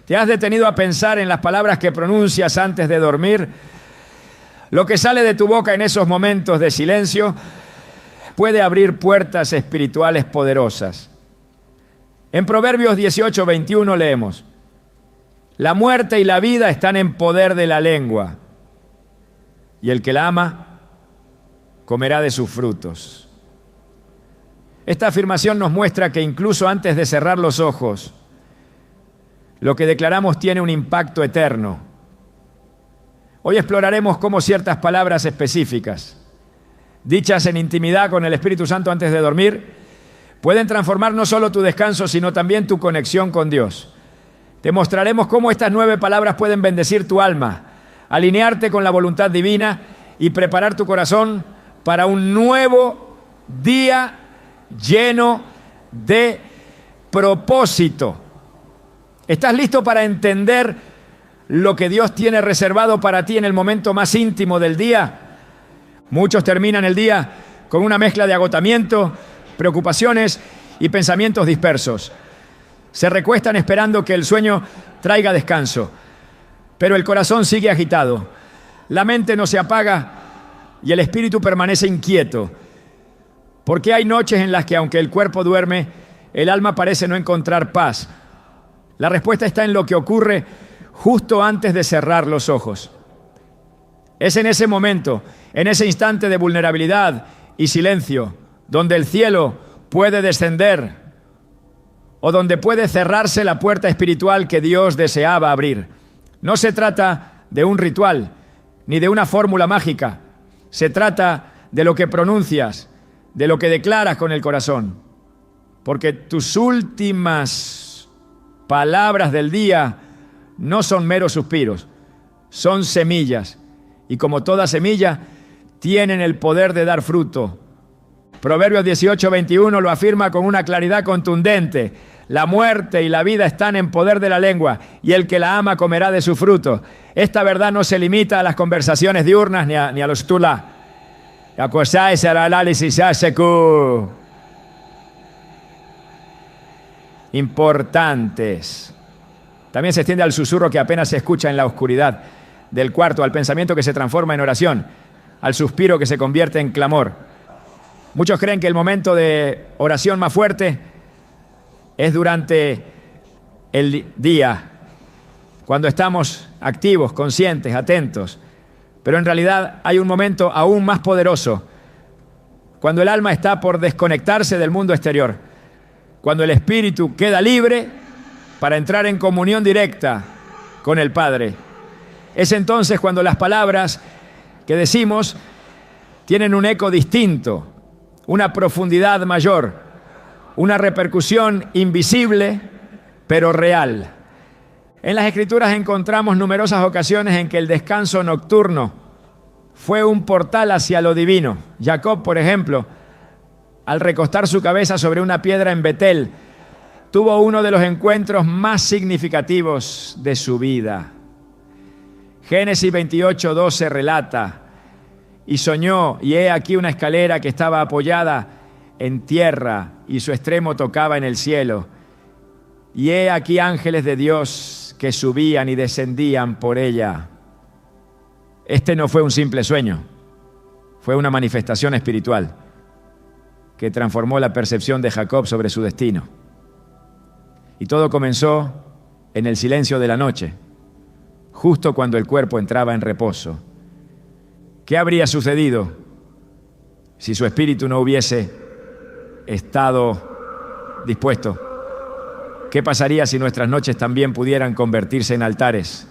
¿Te has detenido a pensar en las palabras que pronuncias antes de dormir? Lo que sale de tu boca en esos momentos de silencio puede abrir puertas espirituales poderosas. En Proverbios 18:21 leemos: la muerte y la vida están en poder de la lengua, y el que la ama comerá de sus frutos. Esta afirmación nos muestra que incluso antes de cerrar los ojos, lo que declaramos tiene un impacto eterno. Hoy exploraremos cómo ciertas palabras específicas, dichas en intimidad con el Espíritu Santo antes de dormir, pueden transformar no solo tu descanso, sino también tu conexión con Dios. Te mostraremos cómo estas 9 palabras pueden bendecir tu alma, alinearte con la voluntad divina y preparar tu corazón para un nuevo día lleno de propósito. ¿Estás listo para entender lo que Dios tiene reservado para ti en el momento más íntimo del día? Muchos terminan el día con una mezcla de agotamiento, preocupaciones y pensamientos dispersos. Se recuestan esperando que el sueño traiga descanso, pero el corazón sigue agitado, la mente no se apaga y el espíritu permanece inquieto. Porque hay noches en las que, aunque el cuerpo duerme, el alma parece no encontrar paz. La respuesta está en lo que ocurre justo antes de cerrar los ojos. Es en ese momento, en ese instante de vulnerabilidad y silencio, donde el cielo puede descender o donde puede cerrarse la puerta espiritual que Dios deseaba abrir. No se trata de un ritual ni de una fórmula mágica. Se trata de lo que pronuncias, de lo que declaras con el corazón. Porque tus últimas palabras del día no son meros suspiros, son semillas. Y como toda semilla, tienen el poder de dar fruto. Proverbios 18:21 lo afirma con una claridad contundente: la muerte y la vida están en poder de la lengua, y el que la ama comerá de su fruto. Esta verdad no se limita a las conversaciones diurnas ni a los tulá. Importantes. También se extiende al susurro que apenas se escucha en la oscuridad del cuarto, al pensamiento que se transforma en oración, al suspiro que se convierte en clamor. Muchos creen que el momento de oración más fuerte es durante el día, cuando estamos activos, conscientes, atentos. Pero en realidad hay un momento aún más poderoso, cuando el alma está por desconectarse del mundo exterior, cuando el espíritu queda libre para entrar en comunión directa con el Padre. Es entonces cuando las palabras que decimos tienen un eco distinto, una profundidad mayor, una repercusión invisible pero real. En las Escrituras encontramos numerosas ocasiones en que el descanso nocturno fue un portal hacia lo divino. Jacob, por ejemplo, al recostar su cabeza sobre una piedra en Betel, tuvo uno de los encuentros más significativos de su vida. Génesis 28:12 relata: y soñó, y he aquí una escalera que estaba apoyada en tierra, y su extremo tocaba en el cielo. Y he aquí ángeles de Dios que subían y descendían por ella. Este no fue un simple sueño, fue una manifestación espiritual que transformó la percepción de Jacob sobre su destino. Y todo comenzó en el silencio de la noche, justo cuando el cuerpo entraba en reposo. ¿Qué habría sucedido si su espíritu no hubiese estado dispuesto? ¿Qué pasaría si nuestras noches también pudieran convertirse en altares?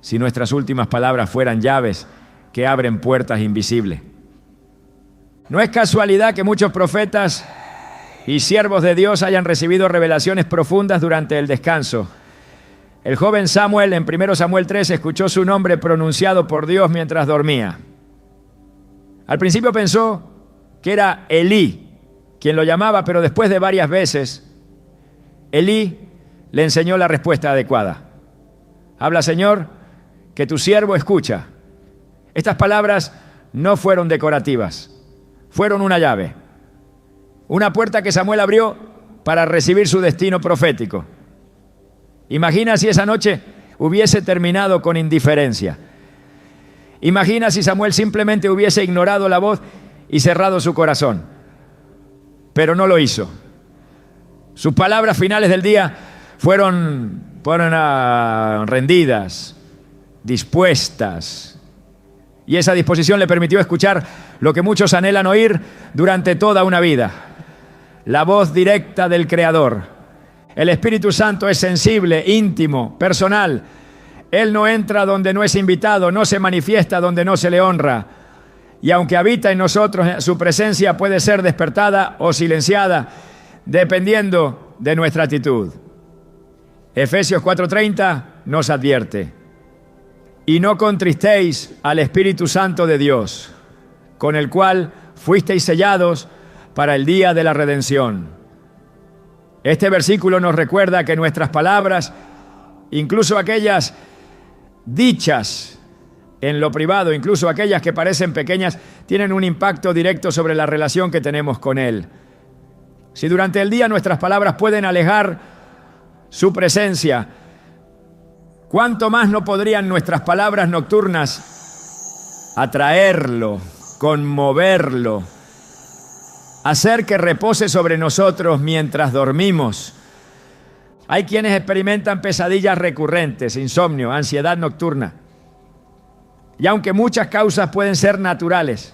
Si nuestras últimas palabras fueran llaves que abren puertas invisibles. No es casualidad que muchos profetas y siervos de Dios hayan recibido revelaciones profundas durante el descanso. El joven Samuel, en 1 Samuel 3, escuchó su nombre pronunciado por Dios mientras dormía. Al principio pensó que era Elí quien lo llamaba, pero después de varias veces, Elí le enseñó la respuesta adecuada. Habla, Señor, que tu siervo escucha. Estas palabras no fueron decorativas, fueron una llave, una puerta que Samuel abrió para recibir su destino profético. Imagina si esa noche hubiese terminado con indiferencia. Imagina si Samuel simplemente hubiese ignorado la voz y cerrado su corazón. Pero no lo hizo. Sus palabras finales del día fueron rendidas, dispuestas. Y esa disposición le permitió escuchar lo que muchos anhelan oír durante toda una vida: la voz directa del Creador. El Espíritu Santo es sensible, íntimo, personal. Él no entra donde no es invitado, no se manifiesta donde no se le honra. Y aunque habita en nosotros, su presencia puede ser despertada o silenciada, dependiendo de nuestra actitud. Efesios 4:30 nos advierte: y no contristéis al Espíritu Santo de Dios, con el cual fuisteis sellados para el día de la redención. Este versículo nos recuerda que nuestras palabras, incluso aquellas dichas en lo privado, incluso aquellas que parecen pequeñas, tienen un impacto directo sobre la relación que tenemos con Él. Si durante el día nuestras palabras pueden alejar su presencia, ¿cuánto más no podrían nuestras palabras nocturnas atraerlo, conmoverlo, hacer que repose sobre nosotros mientras dormimos? Hay quienes experimentan pesadillas recurrentes, insomnio, ansiedad nocturna. Y aunque muchas causas pueden ser naturales,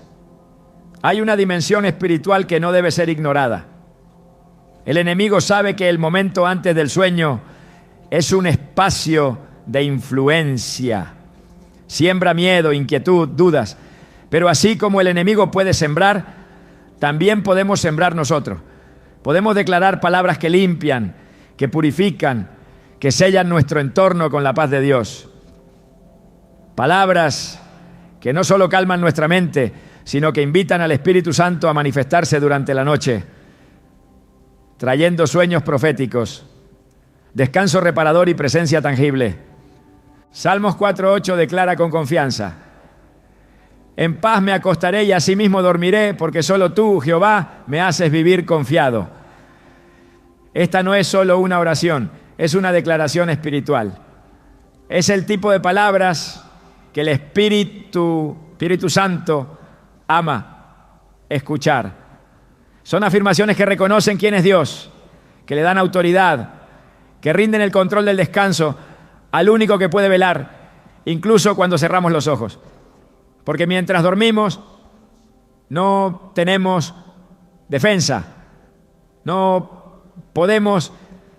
hay una dimensión espiritual que no debe ser ignorada. El enemigo sabe que el momento antes del sueño es un espacio de influencia. Siembra miedo, inquietud, dudas. Pero así como el enemigo puede sembrar, también podemos sembrar nosotros. Podemos declarar palabras que limpian, que purifican, que sellan nuestro entorno con la paz de Dios. Palabras que no solo calman nuestra mente, sino que invitan al Espíritu Santo a manifestarse durante la noche, trayendo sueños proféticos, descanso reparador y presencia tangible. Salmos 4:8 declara con confianza: en paz me acostaré y asimismo dormiré, porque solo tú, Jehová, me haces vivir confiado. Esta no es solo una oración, es una declaración espiritual. Es el tipo de palabras que el Espíritu Santo ama escuchar. Son afirmaciones que reconocen quién es Dios, que le dan autoridad, que rinden el control del descanso al único que puede velar, incluso cuando cerramos los ojos. Porque mientras dormimos no tenemos defensa, no podemos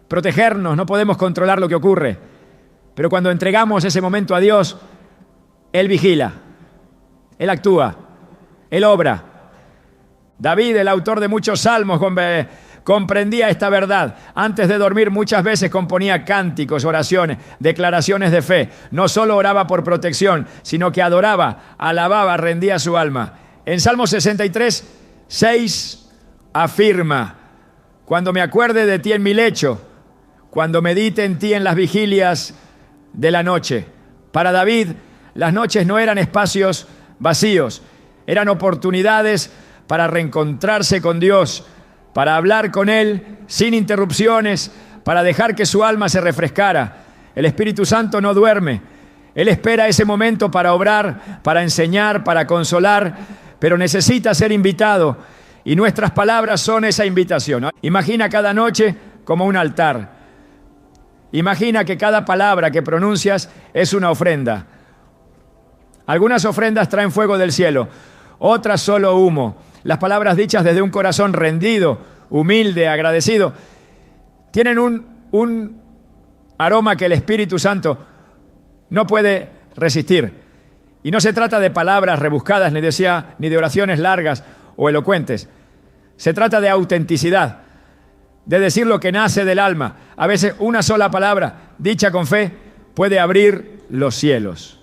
protegernos, no podemos controlar lo que ocurre. Pero cuando entregamos ese momento a Dios, Él vigila, Él actúa, Él obra. David, el autor de muchos salmos, comprendía esta verdad. Antes de dormir muchas veces componía cánticos, oraciones, declaraciones de fe. No solo oraba por protección, sino que adoraba, alababa, rendía su alma. En Salmo 63:6 afirma: cuando me acuerde de ti en mi lecho, cuando medite en ti en las vigilias de la noche. Para David, las noches no eran espacios vacíos, eran oportunidades para reencontrarse con Dios, para hablar con Él sin interrupciones, para dejar que su alma se refrescara. El Espíritu Santo no duerme. Él espera ese momento para obrar, para enseñar, para consolar, pero necesita ser invitado. Y nuestras palabras son esa invitación. Imagina cada noche como un altar. Imagina que cada palabra que pronuncias es una ofrenda. Algunas ofrendas traen fuego del cielo, otras solo humo. Las palabras dichas desde un corazón rendido, humilde, agradecido, tienen un aroma que el Espíritu Santo no puede resistir. Y no se trata de palabras rebuscadas, ni de oraciones largas o elocuentes. Se trata de autenticidad, de decir lo que nace del alma. A veces una sola palabra, dicha con fe, puede abrir los cielos.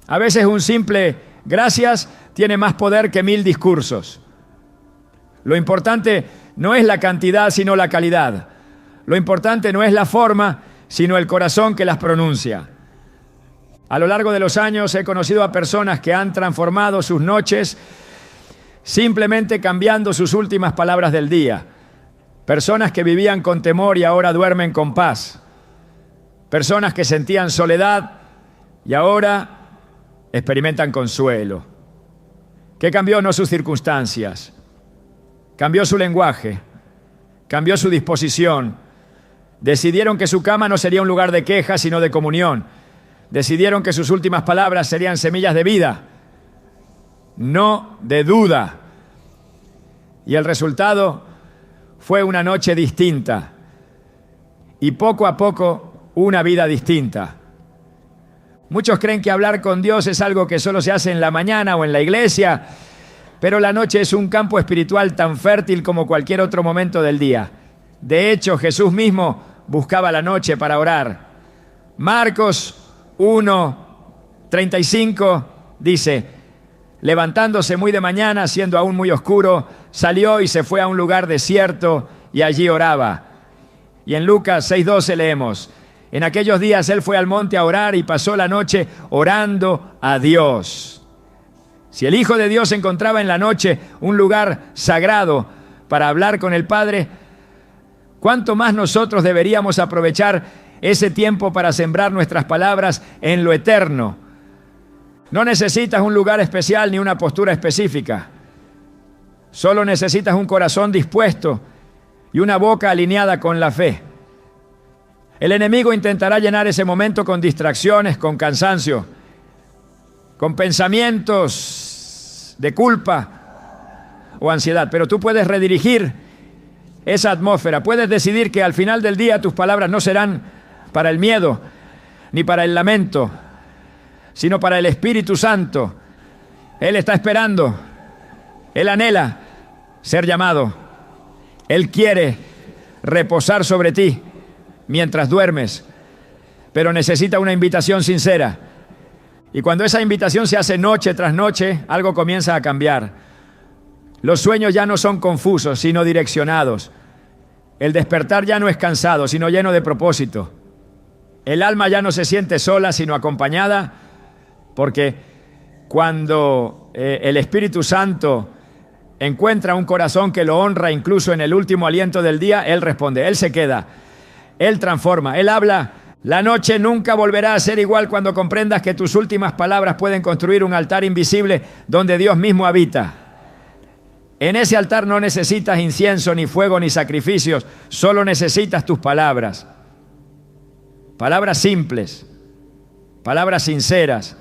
A veces un simple gracias tiene más poder que 1000 discursos. Lo importante no es la cantidad, sino la calidad. Lo importante no es la forma, sino el corazón que las pronuncia. A lo largo de los años he conocido a personas que han transformado sus noches simplemente cambiando sus últimas palabras del día. Personas que vivían con temor y ahora duermen con paz. Personas que sentían soledad y ahora experimentan consuelo. ¿Qué cambió? No sus circunstancias. Cambió su lenguaje. Cambió su disposición. Decidieron que su cama no sería un lugar de queja, sino de comunión. Decidieron que sus últimas palabras serían semillas de vida, no de duda. Y el resultado fue una noche distinta y poco a poco una vida distinta. Muchos creen que hablar con Dios es algo que solo se hace en la mañana o en la iglesia, pero la noche es un campo espiritual tan fértil como cualquier otro momento del día. De hecho, Jesús mismo buscaba la noche para orar. Marcos 1:35 dice: levantándose muy de mañana, siendo aún muy oscuro, salió y se fue a un lugar desierto y allí oraba. Y en Lucas 6:12 leemos: en aquellos días él fue al monte a orar y pasó la noche orando a Dios. Si el Hijo de Dios encontraba en la noche un lugar sagrado para hablar con el Padre, ¿cuánto más nosotros deberíamos aprovechar ese tiempo para sembrar nuestras palabras en lo eterno? No necesitas un lugar especial ni una postura específica. Solo necesitas un corazón dispuesto y una boca alineada con la fe. El enemigo intentará llenar ese momento con distracciones, con cansancio, con pensamientos de culpa o ansiedad. Pero tú puedes redirigir esa atmósfera. Puedes decidir que al final del día tus palabras no serán para el miedo ni para el lamento, sino para el Espíritu Santo. Él está esperando. Él anhela ser llamado. Él quiere reposar sobre ti mientras duermes, pero necesita una invitación sincera. Y cuando esa invitación se hace noche tras noche, algo comienza a cambiar. Los sueños ya no son confusos, sino direccionados. El despertar ya no es cansado, sino lleno de propósito. El alma ya no se siente sola, sino acompañada, porque cuando el Espíritu Santo encuentra un corazón que lo honra incluso en el último aliento del día, Él responde, Él se queda, Él transforma, Él habla. La noche nunca volverá a ser igual cuando comprendas que tus últimas palabras pueden construir un altar invisible donde Dios mismo habita. En ese altar no necesitas incienso, ni fuego, ni sacrificios, solo necesitas tus palabras. Palabras simples, palabras sinceras,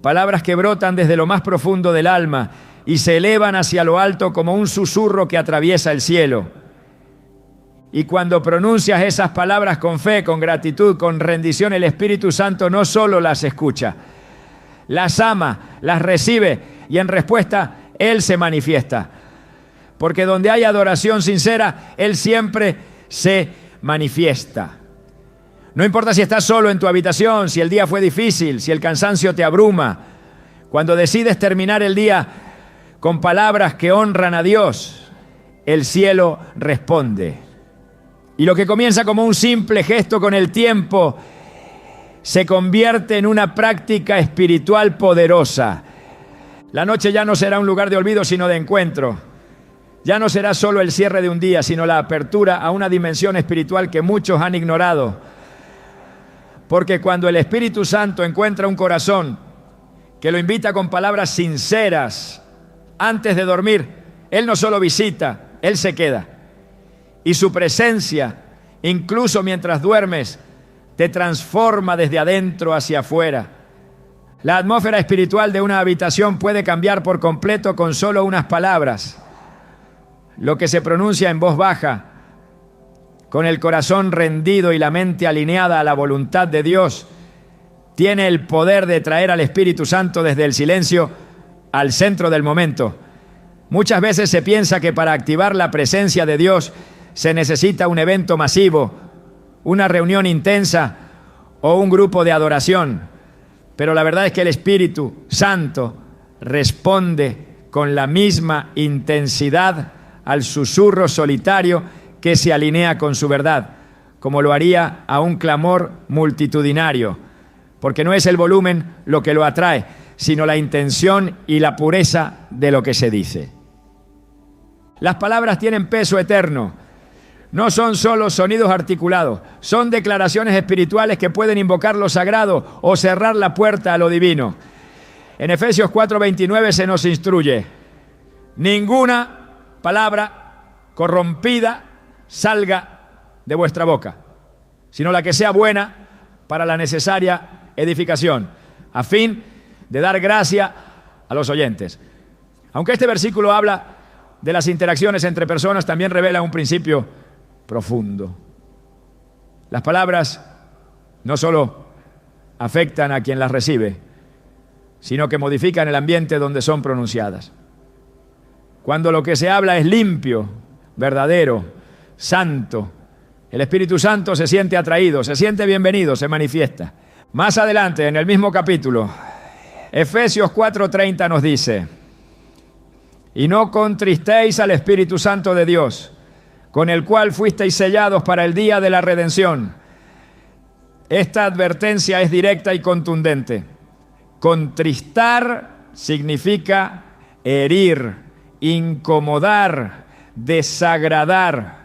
palabras que brotan desde lo más profundo del alma y se elevan hacia lo alto como un susurro que atraviesa el cielo. Y cuando pronuncias esas palabras con fe, con gratitud, con rendición, el Espíritu Santo no solo las escucha, las ama, las recibe y en respuesta Él se manifiesta. Porque donde hay adoración sincera, Él siempre se manifiesta. No importa si estás solo en tu habitación, si el día fue difícil, si el cansancio te abruma. Cuando decides terminar el día con palabras que honran a Dios, el cielo responde. Y lo que comienza como un simple gesto con el tiempo se convierte en una práctica espiritual poderosa. La noche ya no será un lugar de olvido, sino de encuentro. Ya no será solo el cierre de un día, sino la apertura a una dimensión espiritual que muchos han ignorado. Porque cuando el Espíritu Santo encuentra un corazón que lo invita con palabras sinceras antes de dormir, Él no solo visita, Él se queda. Y su presencia, incluso mientras duermes, te transforma desde adentro hacia afuera. La atmósfera espiritual de una habitación puede cambiar por completo con solo unas palabras. Lo que se pronuncia en voz baja, con el corazón rendido y la mente alineada a la voluntad de Dios, tiene el poder de traer al Espíritu Santo desde el silencio al centro del momento. Muchas veces se piensa que para activar la presencia de Dios se necesita un evento masivo, una reunión intensa o un grupo de adoración. Pero la verdad es que el Espíritu Santo responde con la misma intensidad al susurro solitario que se alinea con su verdad, como lo haría a un clamor multitudinario, porque no es el volumen lo que lo atrae, sino la intención y la pureza de lo que se dice. Las palabras tienen peso eterno. no son solo sonidos articulados, son declaraciones espirituales que pueden invocar lo sagrado o cerrar la puerta a lo divino. En Efesios 4:29 se nos instruye: ninguna palabra corrompida salga de vuestra boca, sino la que sea buena para la necesaria edificación, a fin de dar gracia a los oyentes. Aunque este versículo habla de las interacciones entre personas, también revela un principio profundo. Las palabras no solo afectan a quien las recibe, sino que modifican el ambiente donde son pronunciadas. Cuando lo que se habla es limpio, verdadero, santo, el Espíritu Santo se siente atraído, se siente bienvenido, se manifiesta. Más adelante, en el mismo capítulo, Efesios 4:30 nos dice: y no contristéis al Espíritu Santo de Dios, con el cual fuisteis sellados para el día de la redención. Esta advertencia es directa y contundente. Contristar significa herir, incomodar, desagradar.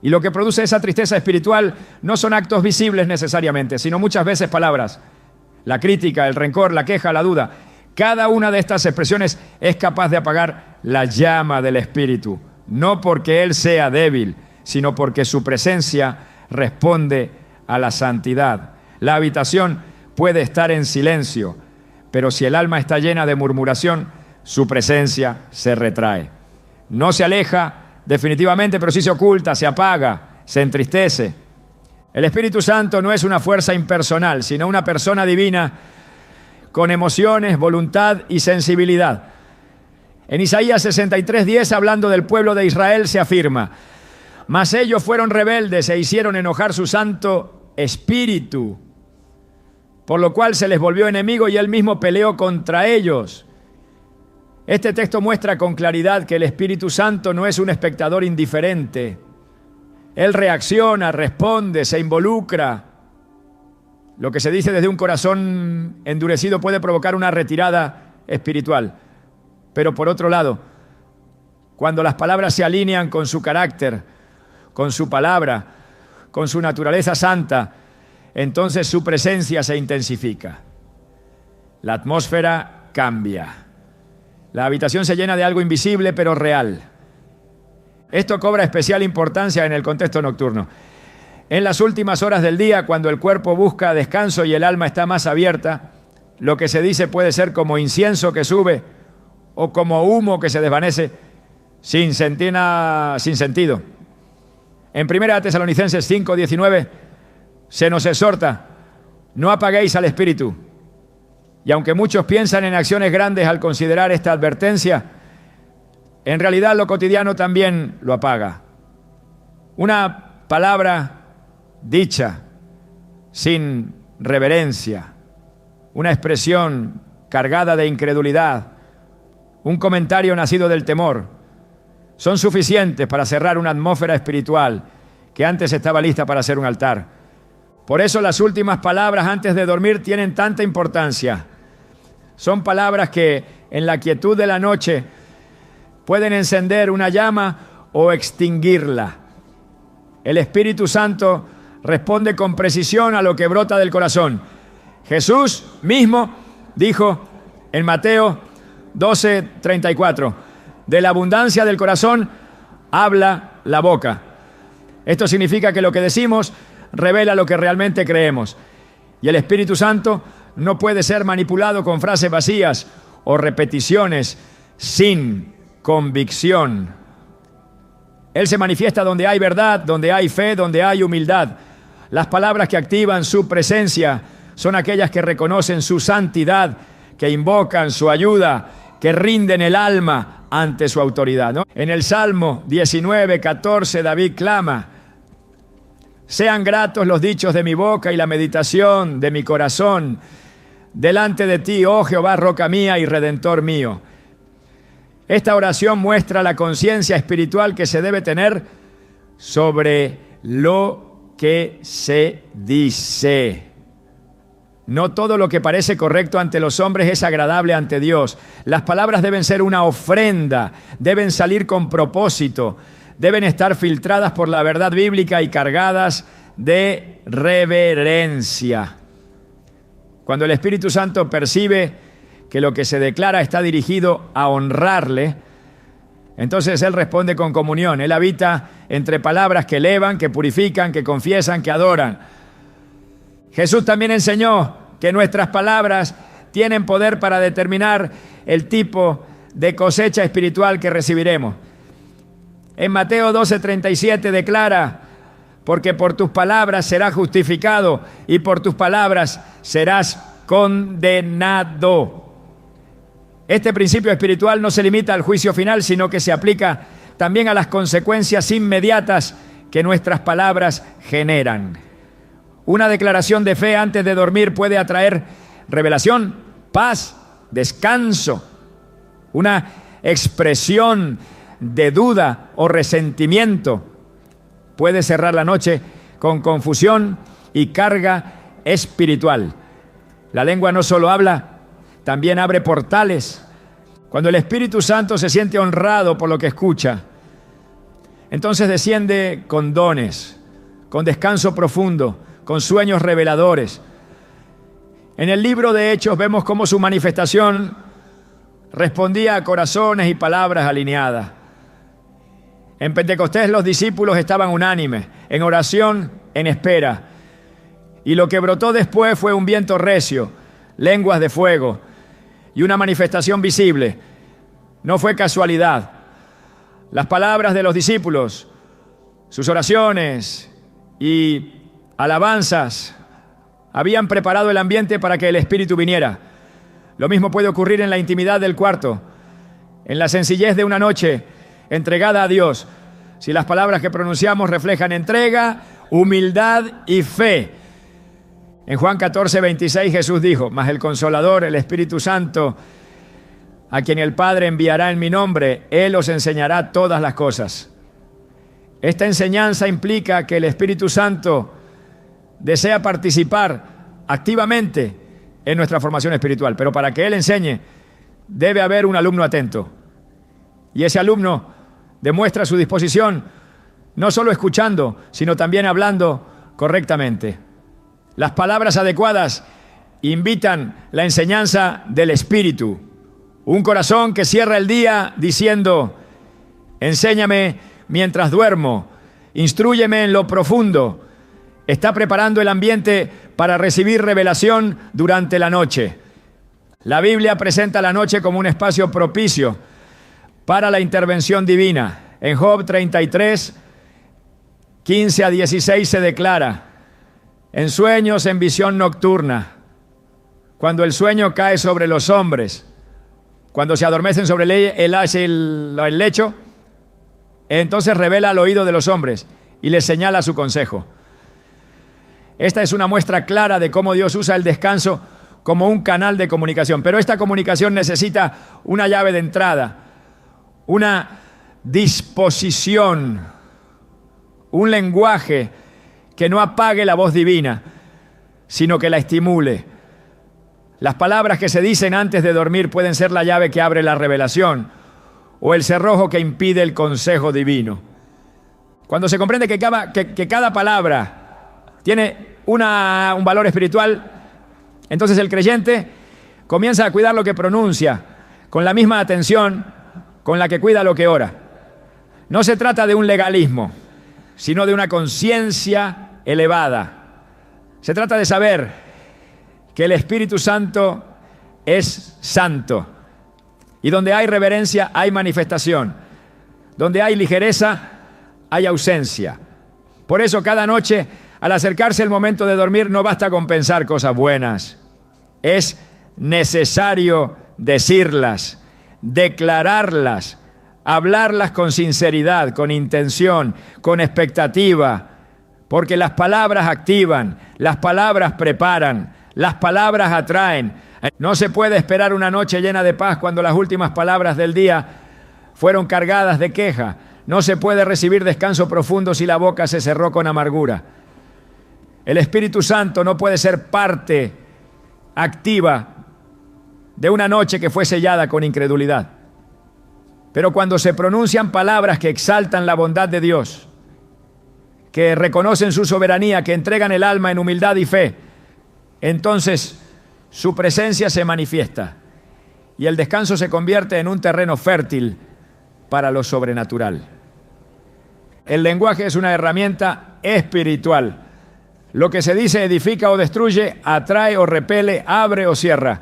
Y lo que produce esa tristeza espiritual no son actos visibles necesariamente, sino muchas veces palabras. La crítica, el rencor, la queja, la duda. Cada una de estas expresiones es capaz de apagar la llama del Espíritu, no porque Él sea débil, sino porque su presencia responde a la santidad. La habitación puede estar en silencio, pero si el alma está llena de murmuración, su presencia se retrae. No se aleja definitivamente, pero sí se oculta, se apaga, se entristece. El Espíritu Santo no es una fuerza impersonal, sino una persona divina con emociones, voluntad y sensibilidad. En Isaías 63:10, hablando del pueblo de Israel, se afirma: mas ellos fueron rebeldes e hicieron enojar su Santo Espíritu, por lo cual se les volvió enemigo y él mismo peleó contra ellos. Este texto muestra con claridad que el Espíritu Santo no es un espectador indiferente. Él reacciona, responde, se involucra. Lo que se dice desde un corazón endurecido puede provocar una retirada espiritual. Pero por otro lado, cuando las palabras se alinean con su carácter, con su palabra, con su naturaleza santa, entonces su presencia se intensifica. La atmósfera cambia. La habitación se llena de algo invisible pero real. Esto cobra especial importancia en el contexto nocturno. En las últimas horas del día, cuando el cuerpo busca descanso y el alma está más abierta, lo que se dice puede ser como incienso que sube o como humo que se desvanece sin sentido. En 1 Tesalonicenses 5:19 se nos exhorta: no apaguéis al Espíritu. Y aunque muchos piensan en acciones grandes al considerar esta advertencia, en realidad lo cotidiano también lo apaga. Una palabra dicha sin reverencia, una expresión cargada de incredulidad, un comentario nacido del temor, son suficientes para cerrar una atmósfera espiritual que antes estaba lista para ser un altar. Por eso las últimas palabras antes de dormir tienen tanta importancia. Son palabras que en la quietud de la noche pueden encender una llama o extinguirla. El Espíritu Santo responde con precisión a lo que brota del corazón. Jesús mismo dijo en Mateo 12:34, de la abundancia del corazón habla la boca. Esto significa que lo que decimos revela lo que realmente creemos. Y el Espíritu Santo no puede ser manipulado con frases vacías o repeticiones sin convicción. Él se manifiesta donde hay verdad, donde hay fe, donde hay humildad. Las palabras que activan su presencia son aquellas que reconocen su santidad, que invocan su ayuda, que rinden el alma ante su autoridad, ¿no? En el Salmo 19:14 David clama: sean gratos los dichos de mi boca y la meditación de mi corazón delante de ti, oh Jehová, roca mía y redentor mío. Esta oración muestra la conciencia espiritual que se debe tener sobre lo que se dice. No todo lo que parece correcto ante los hombres es agradable ante Dios. Las palabras deben ser una ofrenda, deben salir con propósito, deben estar filtradas por la verdad bíblica y cargadas de reverencia. Cuando el Espíritu Santo percibe que lo que se declara está dirigido a honrarle, entonces Él responde con comunión. Él habita entre palabras que elevan, que purifican, que confiesan, que adoran. Jesús también enseñó que nuestras palabras tienen poder para determinar el tipo de cosecha espiritual que recibiremos. En Mateo 12:37 declara: porque por tus palabras serás justificado y por tus palabras serás condenado. Este principio espiritual no se limita al juicio final, sino que se aplica también a las consecuencias inmediatas que nuestras palabras generan. Una declaración de fe antes de dormir puede atraer revelación, paz, descanso. Una expresión de duda o resentimiento puede cerrar la noche con confusión y carga espiritual. La lengua no solo habla, también abre portales. Cuando el Espíritu Santo se siente honrado por lo que escucha, entonces desciende con dones, con descanso profundo, con sueños reveladores. En el libro de Hechos vemos cómo su manifestación respondía a corazones y palabras alineadas. En Pentecostés los discípulos estaban unánimes, en oración, en espera. Y lo que brotó después fue un viento recio, lenguas de fuego y una manifestación visible. No fue casualidad. Las palabras de los discípulos, sus oraciones y alabanzas habían preparado el ambiente para que el Espíritu viniera. Lo mismo puede ocurrir en la intimidad del cuarto, en la sencillez de una noche entregada a Dios, si las palabras que pronunciamos reflejan entrega, humildad y fe. En Juan 14:26 Jesús dijo: mas el Consolador, el Espíritu Santo, a quien el Padre enviará en mi nombre, Él os enseñará todas las cosas. Esta enseñanza implica que el Espíritu Santo desea participar activamente en nuestra formación espiritual, pero para que Él enseñe debe haber un alumno atento. Y ese alumno demuestra su disposición no solo escuchando, sino también hablando correctamente. Las palabras adecuadas invitan la enseñanza del Espíritu. Un corazón que cierra el día diciendo: enséñame mientras duermo, instrúyeme en lo profundo, está preparando el ambiente para recibir revelación durante la noche. La Biblia presenta la noche como un espacio propicio para la intervención divina. En Job 33, 15 a 16 se declara: en sueños, en visión nocturna, cuando el sueño cae sobre los hombres, cuando se adormecen sobre el lecho, entonces revela al oído de los hombres y les señala su consejo. Esta es una muestra clara de cómo Dios usa el descanso como un canal de comunicación. Pero esta comunicación necesita una llave de entrada, una disposición, un lenguaje que no apague la voz divina, sino que la estimule. Las palabras que se dicen antes de dormir pueden ser la llave que abre la revelación o el cerrojo que impide el consejo divino. Cuando se comprende que cada palabra tiene un valor espiritual, entonces el creyente comienza a cuidar lo que pronuncia con la misma atención con la que cuida lo que ora. No se trata de un legalismo, sino de una conciencia elevada. Se trata de saber que el Espíritu Santo es santo. Y donde hay reverencia, hay manifestación. Donde hay ligereza, hay ausencia. Por eso cada noche, al acercarse el momento de dormir, no basta con pensar cosas buenas. Es necesario decirlas, declararlas, hablarlas con sinceridad, con intención, con expectativa, porque las palabras activan, las palabras preparan, las palabras atraen. No se puede esperar una noche llena de paz cuando las últimas palabras del día fueron cargadas de queja. No se puede recibir descanso profundo si la boca se cerró con amargura. El Espíritu Santo no puede ser parte activa de una noche que fue sellada con incredulidad. Pero cuando se pronuncian palabras que exaltan la bondad de Dios, que reconocen su soberanía, que entregan el alma en humildad y fe, entonces su presencia se manifiesta y el descanso se convierte en un terreno fértil para lo sobrenatural. El lenguaje es una herramienta espiritual. Lo que se dice edifica o destruye, atrae o repele, abre o cierra.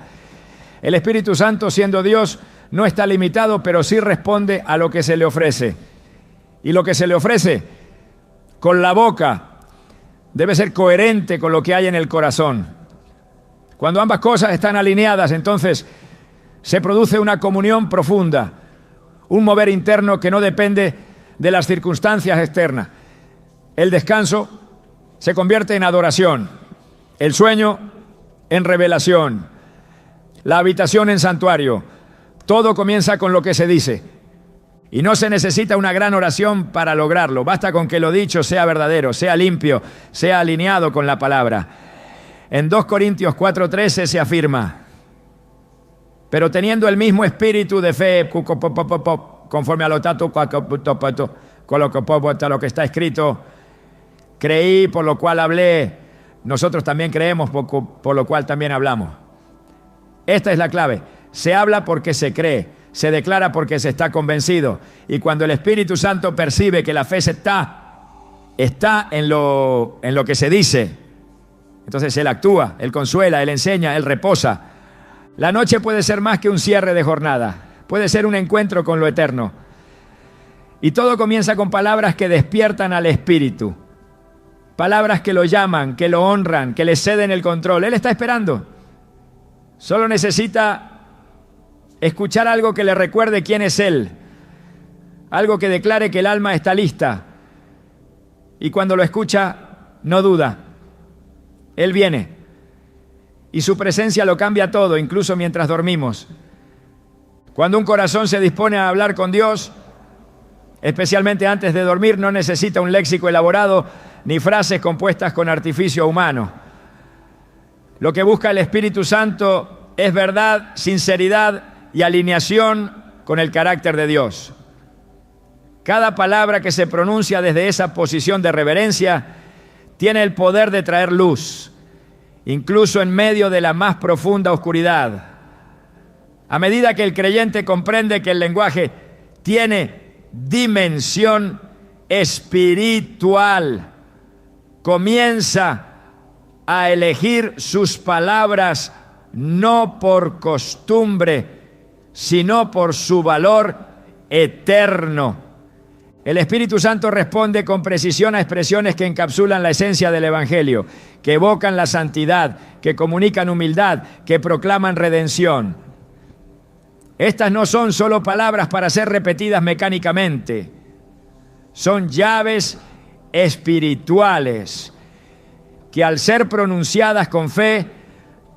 El Espíritu Santo, siendo Dios, no está limitado, pero sí responde a lo que se le ofrece. Y lo que se le ofrece con la boca debe ser coherente con lo que hay en el corazón. Cuando ambas cosas están alineadas, entonces se produce una comunión profunda, un mover interno que no depende de las circunstancias externas. El descanso se convierte en adoración, el sueño en revelación, la habitación en santuario. Todo comienza con lo que se dice y no se necesita una gran oración para lograrlo. Basta con que lo dicho sea verdadero, sea limpio, sea alineado con la palabra. En 2 Corintios 4:13 se afirma: pero teniendo el mismo espíritu de fe, conforme a lo que está escrito, creí, por lo cual hablé. Nosotros también creemos, por lo cual también hablamos. Esta es la clave. Se habla porque se cree, se declara porque se está convencido. Y cuando el Espíritu Santo percibe que la fe está en lo que se dice, entonces Él actúa, Él consuela, Él enseña, Él reposa. La noche puede ser más que un cierre de jornada, puede ser un encuentro con lo eterno. Y todo comienza con palabras que despiertan al Espíritu. Palabras que lo llaman, que lo honran, que le ceden el control. Él está esperando. Solo necesita escuchar algo que le recuerde quién es Él. Algo que declare que el alma está lista. Y cuando lo escucha, no duda. Él viene. Y su presencia lo cambia todo, incluso mientras dormimos. Cuando un corazón se dispone a hablar con Dios, especialmente antes de dormir, no necesita un léxico elaborado ni frases compuestas con artificio humano. Lo que busca el Espíritu Santo es verdad, sinceridad y alineación con el carácter de Dios. Cada palabra que se pronuncia desde esa posición de reverencia tiene el poder de traer luz, incluso en medio de la más profunda oscuridad. A medida que el creyente comprende que el lenguaje tiene dimensión espiritual, comienza a elegir sus palabras no por costumbre, sino por su valor eterno. El Espíritu Santo responde con precisión a expresiones que encapsulan la esencia del Evangelio, que evocan la santidad, que comunican humildad, que proclaman redención. Estas no son solo palabras para ser repetidas mecánicamente, son llaves espirituales que al ser pronunciadas con fe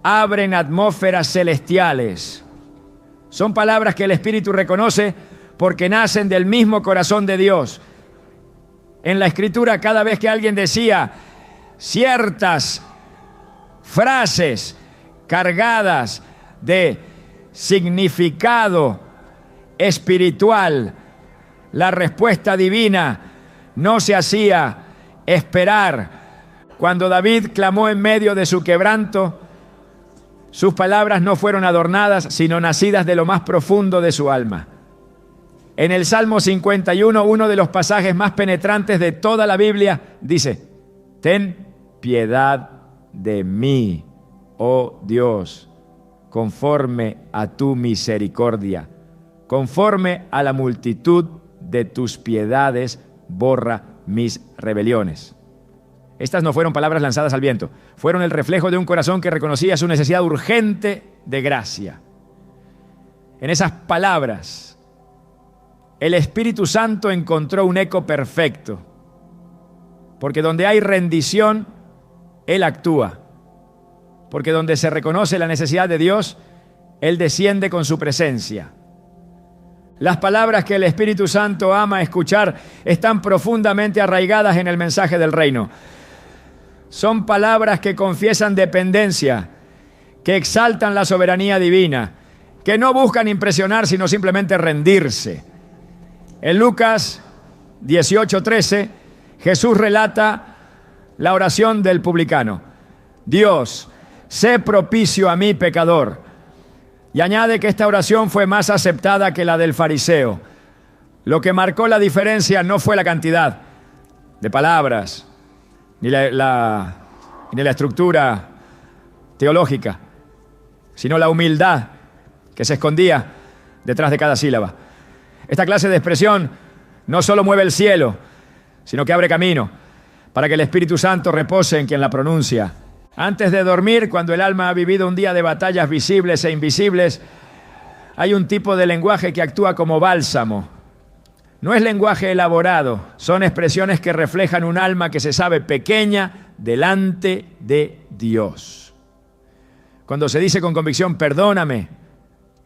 abren atmósferas celestiales. Son palabras que el Espíritu reconoce porque nacen del mismo corazón de Dios. En la Escritura, cada vez que alguien decía ciertas frases cargadas de significado espiritual, la respuesta divina no se hacía esperar. Cuando David clamó en medio de su quebranto, sus palabras no fueron adornadas, sino nacidas de lo más profundo de su alma. En el Salmo 51, uno de los pasajes más penetrantes de toda la Biblia, dice: ten piedad de mí, oh Dios, conforme a tu misericordia, conforme a la multitud de tus piedades, borra mis rebeliones. Estas no fueron palabras lanzadas al viento, fueron el reflejo de un corazón que reconocía su necesidad urgente de gracia. En esas palabras, el Espíritu Santo encontró un eco perfecto, porque donde hay rendición, Él actúa, porque donde se reconoce la necesidad de Dios, Él desciende con su presencia. Las palabras que el Espíritu Santo ama escuchar están profundamente arraigadas en el mensaje del reino. Son palabras que confiesan dependencia, que exaltan la soberanía divina, que no buscan impresionar, sino simplemente rendirse. En Lucas 18:13, Jesús relata la oración del publicano. Dios, sé propicio a mí, pecador. Y añade que esta oración fue más aceptada que la del fariseo. Lo que marcó la diferencia no fue la cantidad de palabras, ni la estructura teológica, sino la humildad que se escondía detrás de cada sílaba. Esta clase de expresión no solo mueve el cielo, sino que abre camino para que el Espíritu Santo repose en quien la pronuncia. Antes de dormir, cuando el alma ha vivido un día de batallas visibles e invisibles, hay un tipo de lenguaje que actúa como bálsamo. No es lenguaje elaborado, son expresiones que reflejan un alma que se sabe pequeña delante de Dios. Cuando se dice con convicción, perdóname,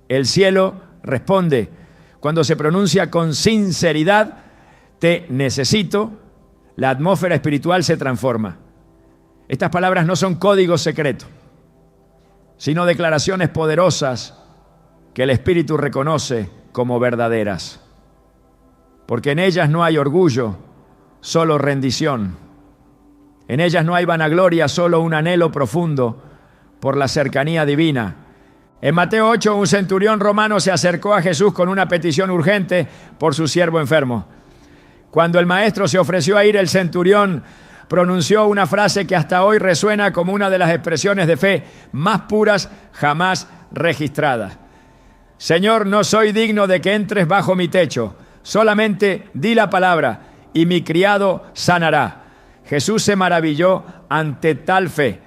el cielo responde. Cuando se pronuncia con sinceridad, te necesito, la atmósfera espiritual se transforma. Estas palabras no son códigos secretos, sino declaraciones poderosas que el Espíritu reconoce como verdaderas. Porque en ellas no hay orgullo, solo rendición. En ellas no hay vanagloria, solo un anhelo profundo por la cercanía divina. En Mateo 8, un centurión romano se acercó a Jesús con una petición urgente por su siervo enfermo. Cuando el maestro se ofreció a ir, el centurión pronunció una frase que hasta hoy resuena como una de las expresiones de fe más puras jamás registradas. Señor, no soy digno de que entres bajo mi techo. Solamente di la palabra y mi criado sanará. Jesús se maravilló ante tal fe.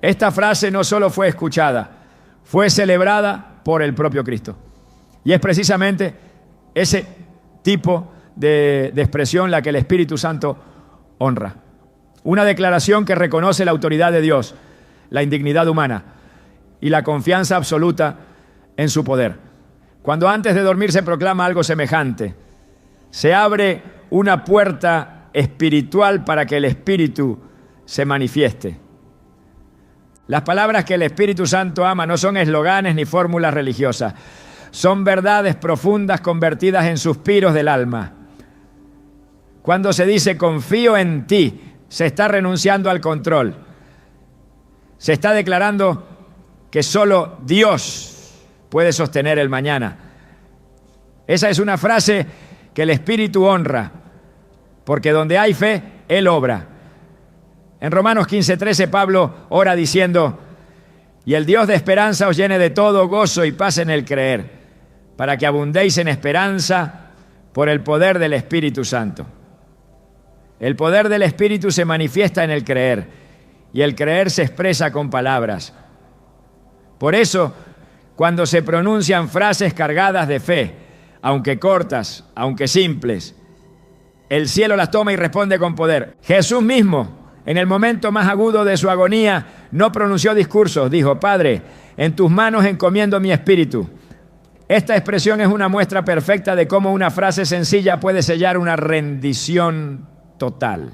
Esta frase no solo fue escuchada, fue celebrada por el propio Cristo. Y es precisamente ese tipo de expresión la que el Espíritu Santo honra. Una declaración que reconoce la autoridad de Dios, la indignidad humana y la confianza absoluta en su poder. Cuando antes de dormir se proclama algo semejante, se abre una puerta espiritual para que el Espíritu se manifieste. Las palabras que el Espíritu Santo ama no son esloganes ni fórmulas religiosas, son verdades profundas convertidas en suspiros del alma. Cuando se dice confío en ti, se está renunciando al control. Se está declarando que solo Dios puede sostener el mañana. Esa es una frase que el Espíritu honra, porque donde hay fe, Él obra. En Romanos 15:13 Pablo ora diciendo, y el Dios de esperanza os llene de todo gozo y paz en el creer, para que abundéis en esperanza por el poder del Espíritu Santo. El poder del Espíritu se manifiesta en el creer, y el creer se expresa con palabras. Por eso, cuando se pronuncian frases cargadas de fe, aunque cortas, aunque simples, el cielo las toma y responde con poder. Jesús mismo, en el momento más agudo de su agonía, no pronunció discursos. Dijo, Padre, en tus manos encomiendo mi espíritu. Esta expresión es una muestra perfecta de cómo una frase sencilla puede sellar una rendición total.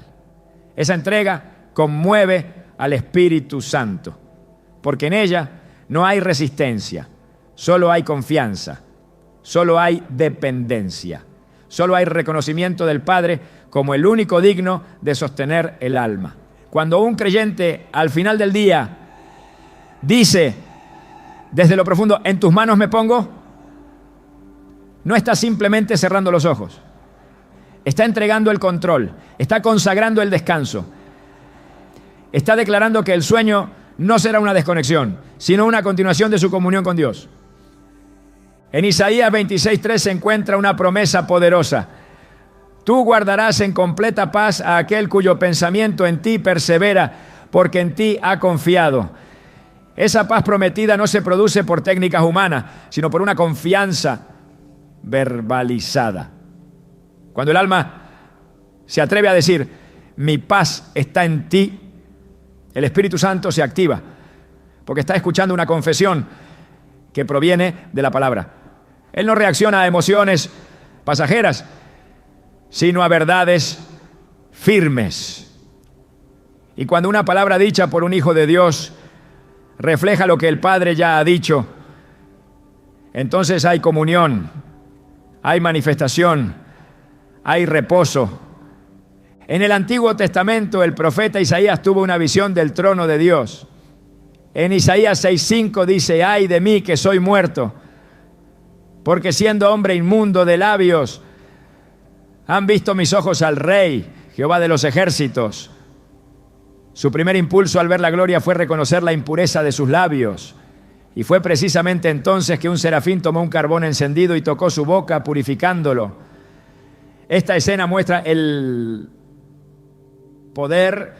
Esa entrega conmueve al Espíritu Santo, porque en ella no hay resistencia, solo hay confianza, solo hay dependencia, solo hay reconocimiento del Padre como el único digno de sostener el alma. Cuando un creyente al final del día dice desde lo profundo, en tus manos me pongo, no está simplemente cerrando los ojos, está entregando el control, está consagrando el descanso, está declarando que el sueño no será una desconexión, sino una continuación de su comunión con Dios. En Isaías 26:3 se encuentra una promesa poderosa. Tú guardarás en completa paz a aquel cuyo pensamiento en ti persevera, porque en ti ha confiado. Esa paz prometida no se produce por técnicas humanas, sino por una confianza verbalizada. Cuando el alma se atreve a decir, mi paz está en ti, el Espíritu Santo se activa, porque está escuchando una confesión que proviene de la palabra. Él no reacciona a emociones pasajeras, sino a verdades firmes. Y cuando una palabra dicha por un hijo de Dios refleja lo que el Padre ya ha dicho, entonces hay comunión, hay manifestación, hay reposo. En el Antiguo Testamento el profeta Isaías tuvo una visión del trono de Dios. En Isaías 6:5 dice: ay de mí que soy muerto, porque siendo hombre inmundo de labios, han visto mis ojos al Rey, Jehová de los ejércitos. Su primer impulso al ver la gloria fue reconocer la impureza de sus labios. Y fue precisamente entonces que un serafín tomó un carbón encendido y tocó su boca, purificándolo. Esta escena muestra el poder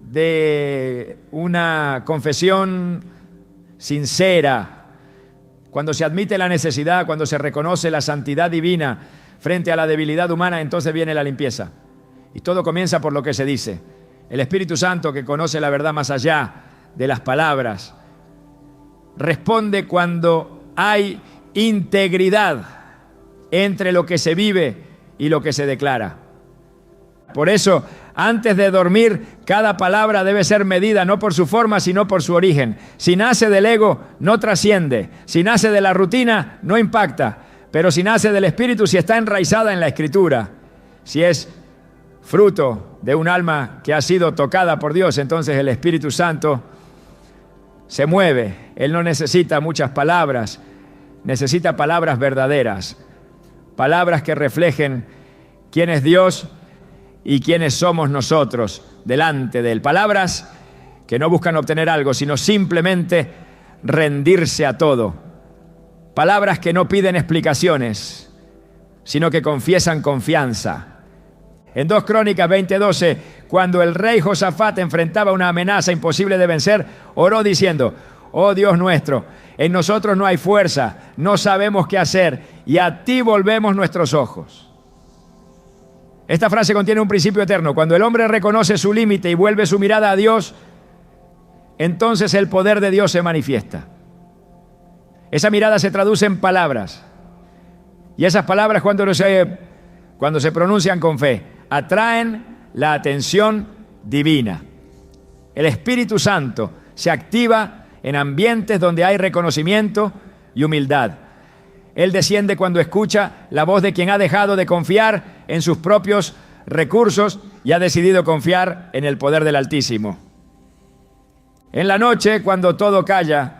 de una confesión sincera. Cuando se admite la necesidad, cuando se reconoce la santidad divina frente a la debilidad humana, entonces viene la limpieza. Y todo comienza por lo que se dice. El Espíritu Santo, que conoce la verdad más allá de las palabras, responde cuando hay integridad entre lo que se vive y lo que se declara. Por eso, antes de dormir, cada palabra debe ser medida no por su forma, sino por su origen. Si nace del ego, no trasciende. Si nace de la rutina, no impacta. Pero si nace del Espíritu, si está enraizada en la Escritura, si es fruto de un alma que ha sido tocada por Dios, entonces el Espíritu Santo se mueve. Él no necesita muchas palabras, necesita palabras verdaderas, palabras que reflejen quién es Dios y quiénes somos nosotros delante de Él. Palabras que no buscan obtener algo, sino simplemente rendirse a todo. Palabras que no piden explicaciones, sino que confiesan confianza. En 2 Crónicas 20:12, cuando el rey Josafat enfrentaba una amenaza imposible de vencer, oró diciendo: oh Dios nuestro, en nosotros no hay fuerza, no sabemos qué hacer, y a ti volvemos nuestros ojos. Esta frase contiene un principio eterno. Cuando el hombre reconoce su límite y vuelve su mirada a Dios, entonces el poder de Dios se manifiesta. Esa mirada se traduce en palabras. Y esas palabras, cuando se pronuncian con fe, atraen la atención divina. El Espíritu Santo se activa en ambientes donde hay reconocimiento y humildad. Él desciende cuando escucha la voz de quien ha dejado de confiar en sus propios recursos y ha decidido confiar en el poder del Altísimo. En la noche, cuando todo calla,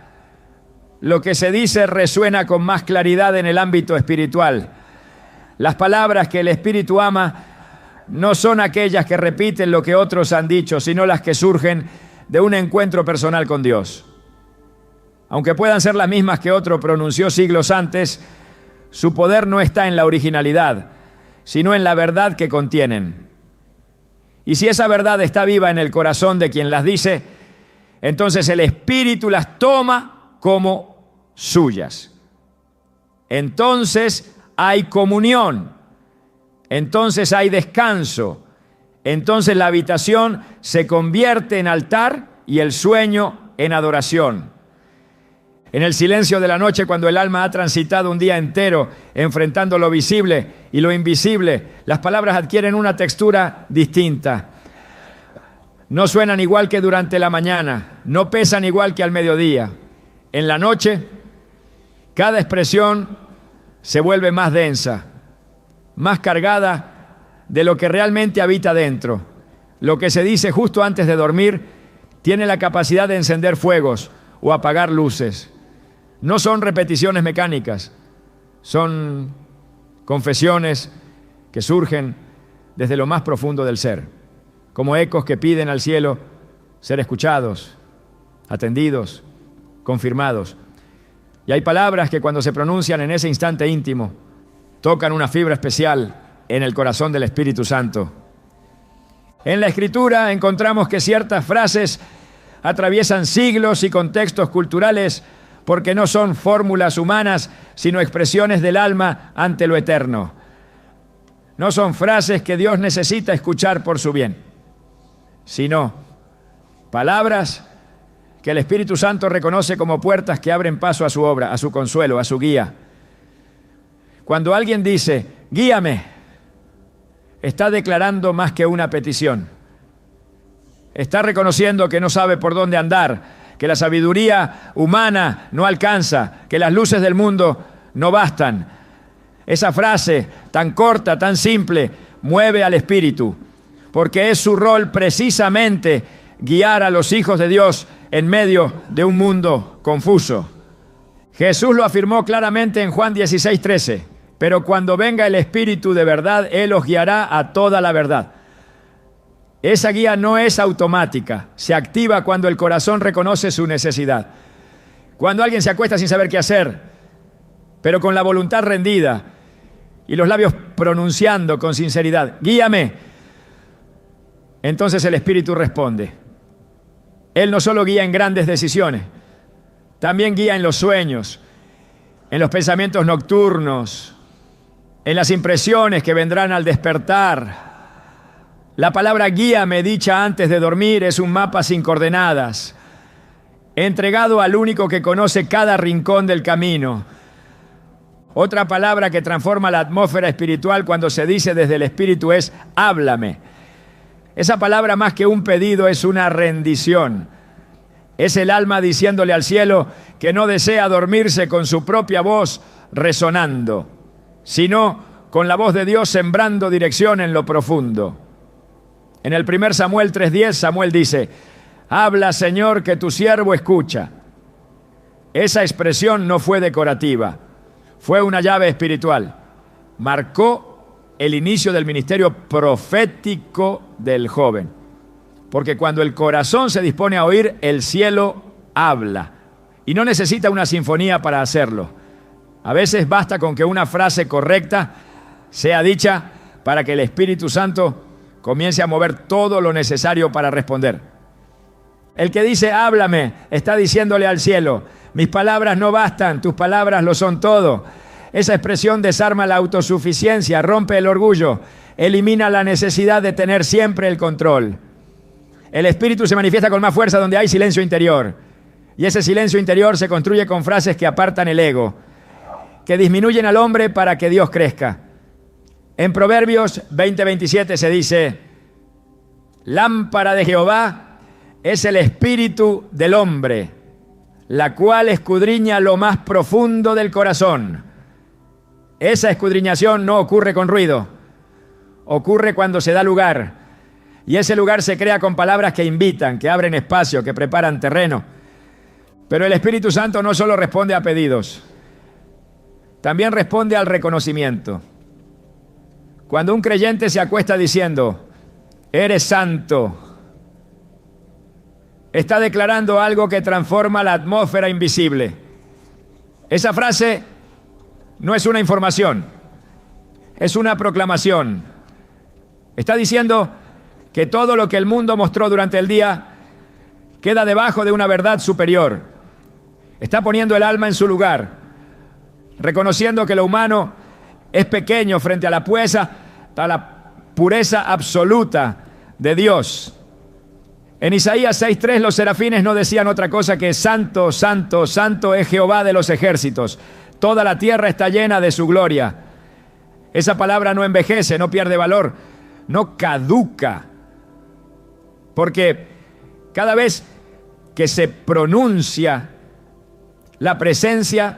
lo que se dice resuena con más claridad en el ámbito espiritual. Las palabras que el Espíritu ama no son aquellas que repiten lo que otros han dicho, sino las que surgen de un encuentro personal con Dios. Aunque puedan ser las mismas que otro pronunció siglos antes, su poder no está en la originalidad, sino en la verdad que contienen. Y si esa verdad está viva en el corazón de quien las dice, entonces el Espíritu las toma como suyas. Entonces hay comunión, entonces hay descanso, entonces la habitación se convierte en altar y el sueño en adoración. En el silencio de la noche, cuando el alma ha transitado un día entero enfrentando lo visible y lo invisible, las palabras adquieren una textura distinta. No suenan igual que durante la mañana, no pesan igual que al mediodía. En la noche, cada expresión se vuelve más densa, más cargada de lo que realmente habita dentro. Lo que se dice justo antes de dormir tiene la capacidad de encender fuegos o apagar luces. No son repeticiones mecánicas, son confesiones que surgen desde lo más profundo del ser, como ecos que piden al cielo ser escuchados, atendidos, confirmados. Y hay palabras que cuando se pronuncian en ese instante íntimo, tocan una fibra especial en el corazón del Espíritu Santo. En la Escritura encontramos que ciertas frases atraviesan siglos y contextos culturales porque no son fórmulas humanas, sino expresiones del alma ante lo eterno. No son frases que Dios necesita escuchar por su bien, sino palabras que el Espíritu Santo reconoce como puertas que abren paso a su obra, a su consuelo, a su guía. Cuando alguien dice, guíame, está declarando más que una petición. Está reconociendo que no sabe por dónde andar, que la sabiduría humana no alcanza, que las luces del mundo no bastan. Esa frase tan corta, tan simple, mueve al espíritu, porque es su rol precisamente guiar a los hijos de Dios en medio de un mundo confuso. Jesús lo afirmó claramente en Juan 16:13, pero cuando venga el Espíritu de verdad, Él os guiará a toda la verdad. Esa guía no es automática, se activa cuando el corazón reconoce su necesidad. Cuando alguien se acuesta sin saber qué hacer, pero con la voluntad rendida y los labios pronunciando con sinceridad, guíame, entonces el Espíritu responde. Él no solo guía en grandes decisiones, también guía en los sueños, en los pensamientos nocturnos, en las impresiones que vendrán al despertar. La palabra guíame, dicha antes de dormir, es un mapa sin coordenadas, entregado al único que conoce cada rincón del camino. Otra palabra que transforma la atmósfera espiritual cuando se dice desde el Espíritu es háblame. Esa palabra, más que un pedido, es una rendición. Es el alma diciéndole al cielo que no desea dormirse con su propia voz resonando, sino con la voz de Dios sembrando dirección en lo profundo. En el 1 Samuel 3:10, Samuel dice: habla, Señor, que tu siervo escucha. Esa expresión no fue decorativa, fue una llave espiritual. Marcó el inicio del ministerio profético del joven. Porque cuando el corazón se dispone a oír, el cielo habla. Y no necesita una sinfonía para hacerlo. A veces basta con que una frase correcta sea dicha para que el Espíritu Santo comience a mover todo lo necesario para responder. El que dice háblame está diciéndole al cielo: mis palabras no bastan, tus palabras lo son todo. Esa expresión desarma la autosuficiencia, rompe el orgullo, elimina la necesidad de tener siempre el control. El Espíritu se manifiesta con más fuerza donde hay silencio interior. Y ese silencio interior se construye con frases que apartan el ego, que disminuyen al hombre para que Dios crezca. En Proverbios 20:27 se dice: lámpara de Jehová es el espíritu del hombre, la cual escudriña lo más profundo del corazón. Esa escudriñación no ocurre con ruido, ocurre cuando se da lugar. Y ese lugar se crea con palabras que invitan, que abren espacio, que preparan terreno. Pero el Espíritu Santo no solo responde a pedidos, también responde al reconocimiento. Cuando un creyente se acuesta diciendo: eres santo, está declarando algo que transforma la atmósfera invisible. Esa frase no es una información, es una proclamación. Está diciendo que todo lo que el mundo mostró durante el día queda debajo de una verdad superior. Está poniendo el alma en su lugar, reconociendo que lo humano es pequeño frente a la pureza absoluta de Dios. En Isaías 6:3 los serafines no decían otra cosa que: santo, santo, santo es Jehová de los ejércitos. Toda la tierra está llena de su gloria. Esa palabra no envejece, no pierde valor, no caduca. Porque cada vez que se pronuncia, la presencia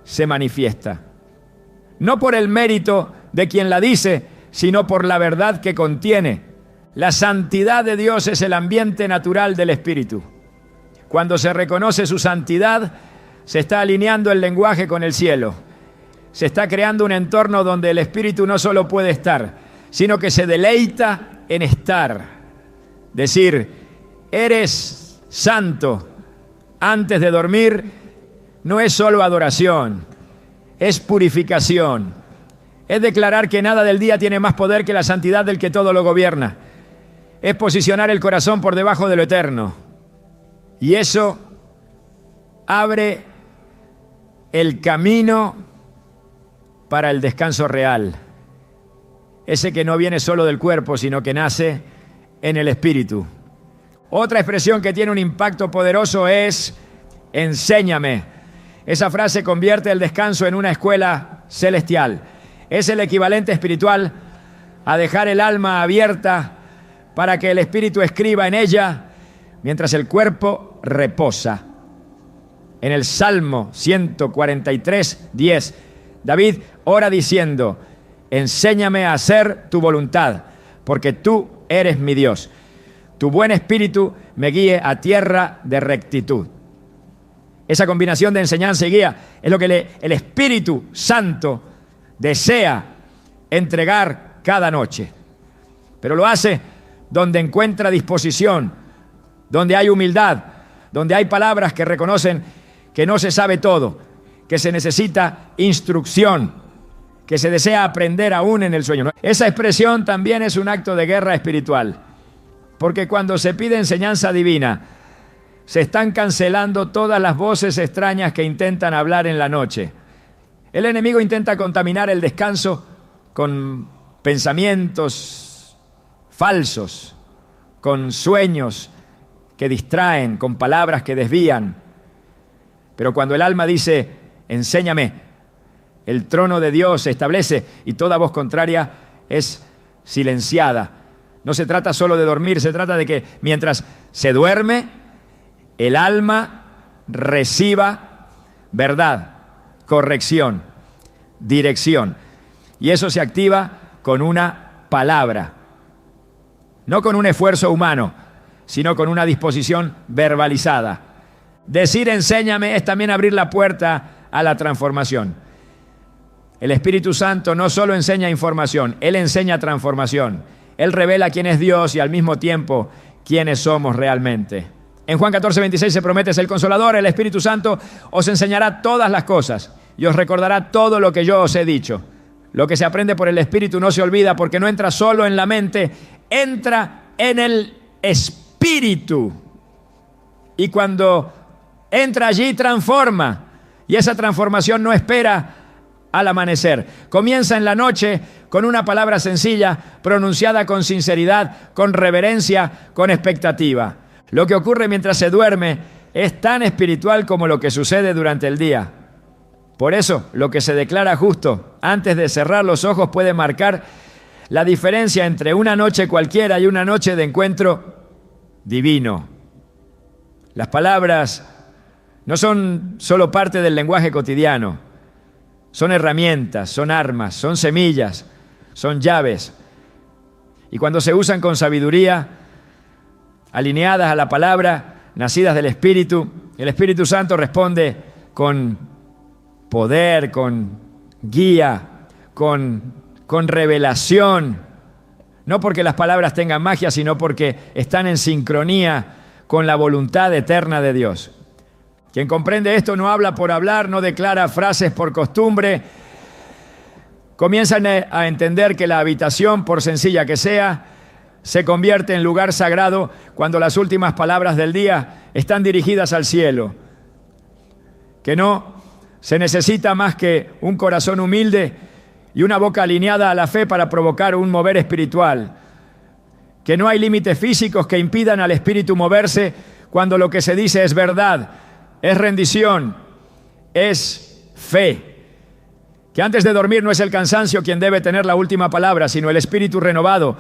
se manifiesta. No por el mérito de quien la dice, sino por la verdad que contiene. La santidad de Dios es el ambiente natural del Espíritu. Cuando se reconoce su santidad, se está alineando el lenguaje con el cielo. Se está creando un entorno donde el Espíritu no solo puede estar, sino que se deleita en estar. Decir: eres santo antes de dormir no es solo adoración, es purificación. Es declarar que nada del día tiene más poder que la santidad del que todo lo gobierna. Es posicionar el corazón por debajo de lo eterno. Y eso abre el camino para el descanso real. Ese que no viene solo del cuerpo, sino que nace en el espíritu. Otra expresión que tiene un impacto poderoso es: enséñame. Esa frase convierte el descanso en una escuela celestial. Es el equivalente espiritual a dejar el alma abierta para que el espíritu escriba en ella mientras el cuerpo reposa. En el Salmo 143:10 David ora diciendo: enséñame a hacer tu voluntad, porque tú eres mi Dios. Tu buen espíritu me guíe a tierra de rectitud. Esa combinación de enseñanza y guía es lo que el Espíritu Santo desea entregar cada noche. Pero lo hace donde encuentra disposición, donde hay humildad, donde hay palabras que reconocen que no se sabe todo, que se necesita instrucción, que se desea aprender aún en el sueño. Esa expresión también es un acto de guerra espiritual, porque cuando se pide enseñanza divina, se están cancelando todas las voces extrañas que intentan hablar en la noche. El enemigo intenta contaminar el descanso con pensamientos falsos, con sueños que distraen, con palabras que desvían. Pero cuando el alma dice: enséñame, el trono de Dios se establece y toda voz contraria es silenciada. No se trata solo de dormir, se trata de que mientras se duerme, el alma reciba verdad, corrección, dirección. Y eso se activa con una palabra. No con un esfuerzo humano, sino con una disposición verbalizada. Decir enséñame es también abrir la puerta a la transformación. El Espíritu Santo no solo enseña información, Él enseña transformación. Él revela quién es Dios y al mismo tiempo quiénes somos realmente. En Juan 14:26 se promete: es el Consolador, el Espíritu Santo, os enseñará todas las cosas y os recordará todo lo que yo os he dicho. Lo que se aprende por el Espíritu no se olvida, porque no entra solo en la mente, entra en el Espíritu. Y cuando entra allí, transforma. Y esa transformación no espera al amanecer. Comienza en la noche con una palabra sencilla, pronunciada con sinceridad, con reverencia, con expectativa. Lo que ocurre mientras se duerme es tan espiritual como lo que sucede durante el día. Por eso, lo que se declara justo antes de cerrar los ojos puede marcar la diferencia entre una noche cualquiera y una noche de encuentro divino. Las palabras no son solo parte del lenguaje cotidiano, son herramientas, son armas, son semillas, son llaves. Y cuando se usan con sabiduría, alineadas a la palabra, nacidas del Espíritu, el Espíritu Santo responde con poder, con guía, con revelación. No porque las palabras tengan magia, sino porque están en sincronía con la voluntad eterna de Dios. Quien comprende esto no habla por hablar, no declara frases por costumbre. Comienzan a entender que la habitación, por sencilla que sea, se convierte en lugar sagrado cuando las últimas palabras del día están dirigidas al cielo. Que no se necesita más que un corazón humilde y una boca alineada a la fe para provocar un mover espiritual. Que no hay límites físicos que impidan al espíritu moverse cuando lo que se dice es verdad, es rendición, es fe. Que antes de dormir no es el cansancio quien debe tener la última palabra, sino el espíritu renovado,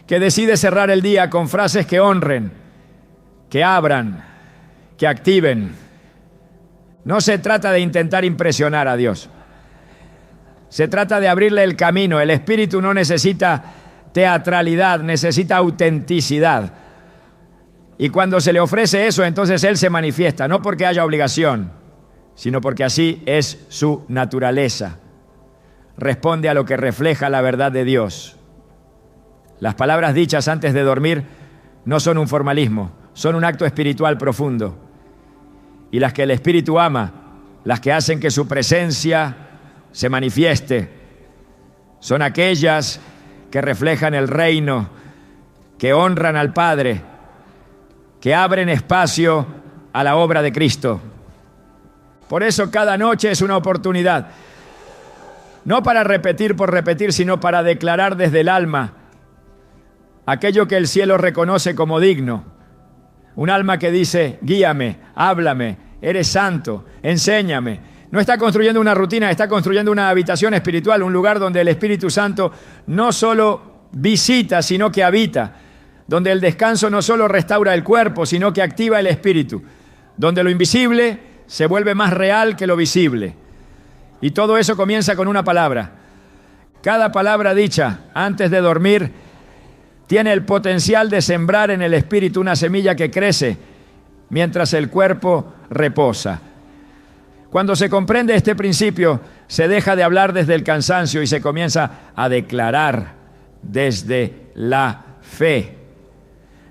que decide cerrar el día con frases que honren, que abran, que activen. No se trata de intentar impresionar a Dios. Se trata de abrirle el camino. El espíritu no necesita teatralidad, necesita autenticidad. Y cuando se le ofrece eso, entonces Él se manifiesta, no porque haya obligación, sino porque así es su naturaleza. Responde a lo que refleja la verdad de Dios. Las palabras dichas antes de dormir no son un formalismo, son un acto espiritual profundo. Y las que el Espíritu ama, las que hacen que su presencia se manifieste, son aquellas que reflejan el reino, que honran al Padre, que abren espacio a la obra de Cristo. Por eso cada noche es una oportunidad, no para repetir por repetir, sino para declarar desde el alma aquello que el cielo reconoce como digno. Un alma que dice: guíame, háblame, eres santo, enséñame. No está construyendo una rutina, está construyendo una habitación espiritual, un lugar donde el Espíritu Santo no solo visita, sino que habita, donde el descanso no solo restaura el cuerpo, sino que activa el espíritu, donde lo invisible se vuelve más real que lo visible. Y todo eso comienza con una palabra. Cada palabra dicha antes de dormir tiene el potencial de sembrar en el espíritu una semilla que crece mientras el cuerpo reposa. Cuando se comprende este principio, se deja de hablar desde el cansancio y se comienza a declarar desde la fe.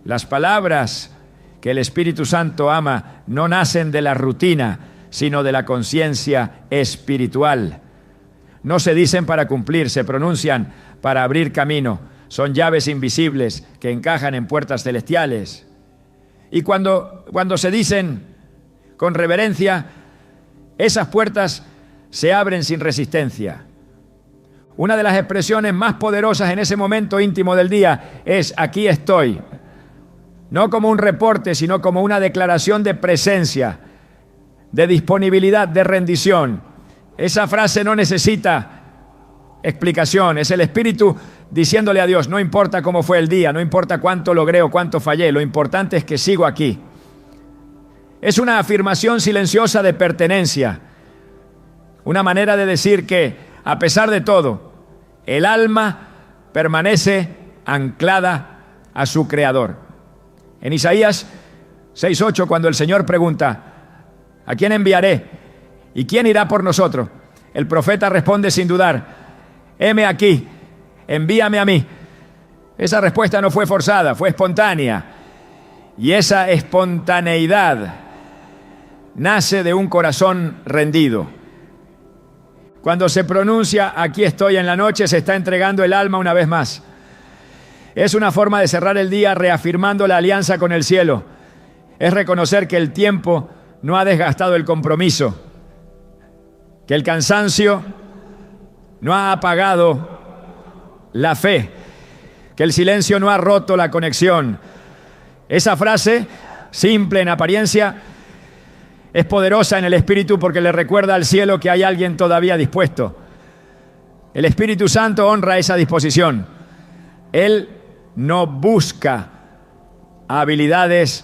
Las palabras que el Espíritu Santo ama no nacen de la rutina, sino de la conciencia espiritual. No se dicen para cumplir, se pronuncian para abrir camino. Son llaves invisibles que encajan en puertas celestiales. Y cuando se dicen con reverencia, esas puertas se abren sin resistencia. Una de las expresiones más poderosas en ese momento íntimo del día es: aquí estoy. No como un reporte, sino como una declaración de presencia, de disponibilidad, de rendición. Esa frase no necesita explicación, es el Espíritu diciéndole a Dios: no importa cómo fue el día, no importa cuánto logré o cuánto fallé, lo importante es que sigo aquí. Es una afirmación silenciosa de pertenencia, una manera de decir que, a pesar de todo, el alma permanece anclada a su Creador. En Isaías 6:8, cuando el Señor pregunta: ¿a quién enviaré? ¿Y quién irá por nosotros? El profeta responde sin dudar: heme aquí, envíame a mí. Esa respuesta no fue forzada, fue espontánea. Y esa espontaneidad nace de un corazón rendido. Cuando se pronuncia aquí estoy en la noche, se está entregando el alma una vez más. Es una forma de cerrar el día reafirmando la alianza con el cielo. Es reconocer que el tiempo no ha desgastado el compromiso, que el cansancio no ha apagado la fe, que el silencio no ha roto la conexión. Esa frase, simple en apariencia, es poderosa en el espíritu porque le recuerda al cielo que hay alguien todavía dispuesto. El Espíritu Santo honra esa disposición. Él no busca habilidades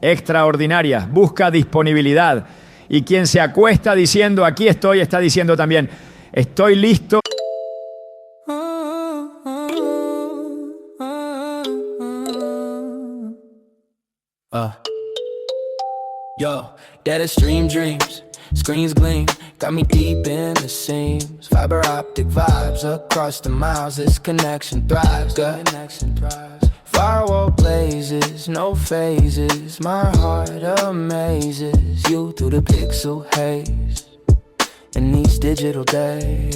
extraordinarias, busca disponibilidad. Y quien se acuesta diciendo aquí estoy, está diciendo también: estoy listo. Yo, that is stream dreams, screens gleam, got me deep in the seams. Fiber optic vibes across the miles, this connection thrives. Good connection thrives. Firewall blazes, no phases, my heart amazes you through the pixel haze. In these digital days,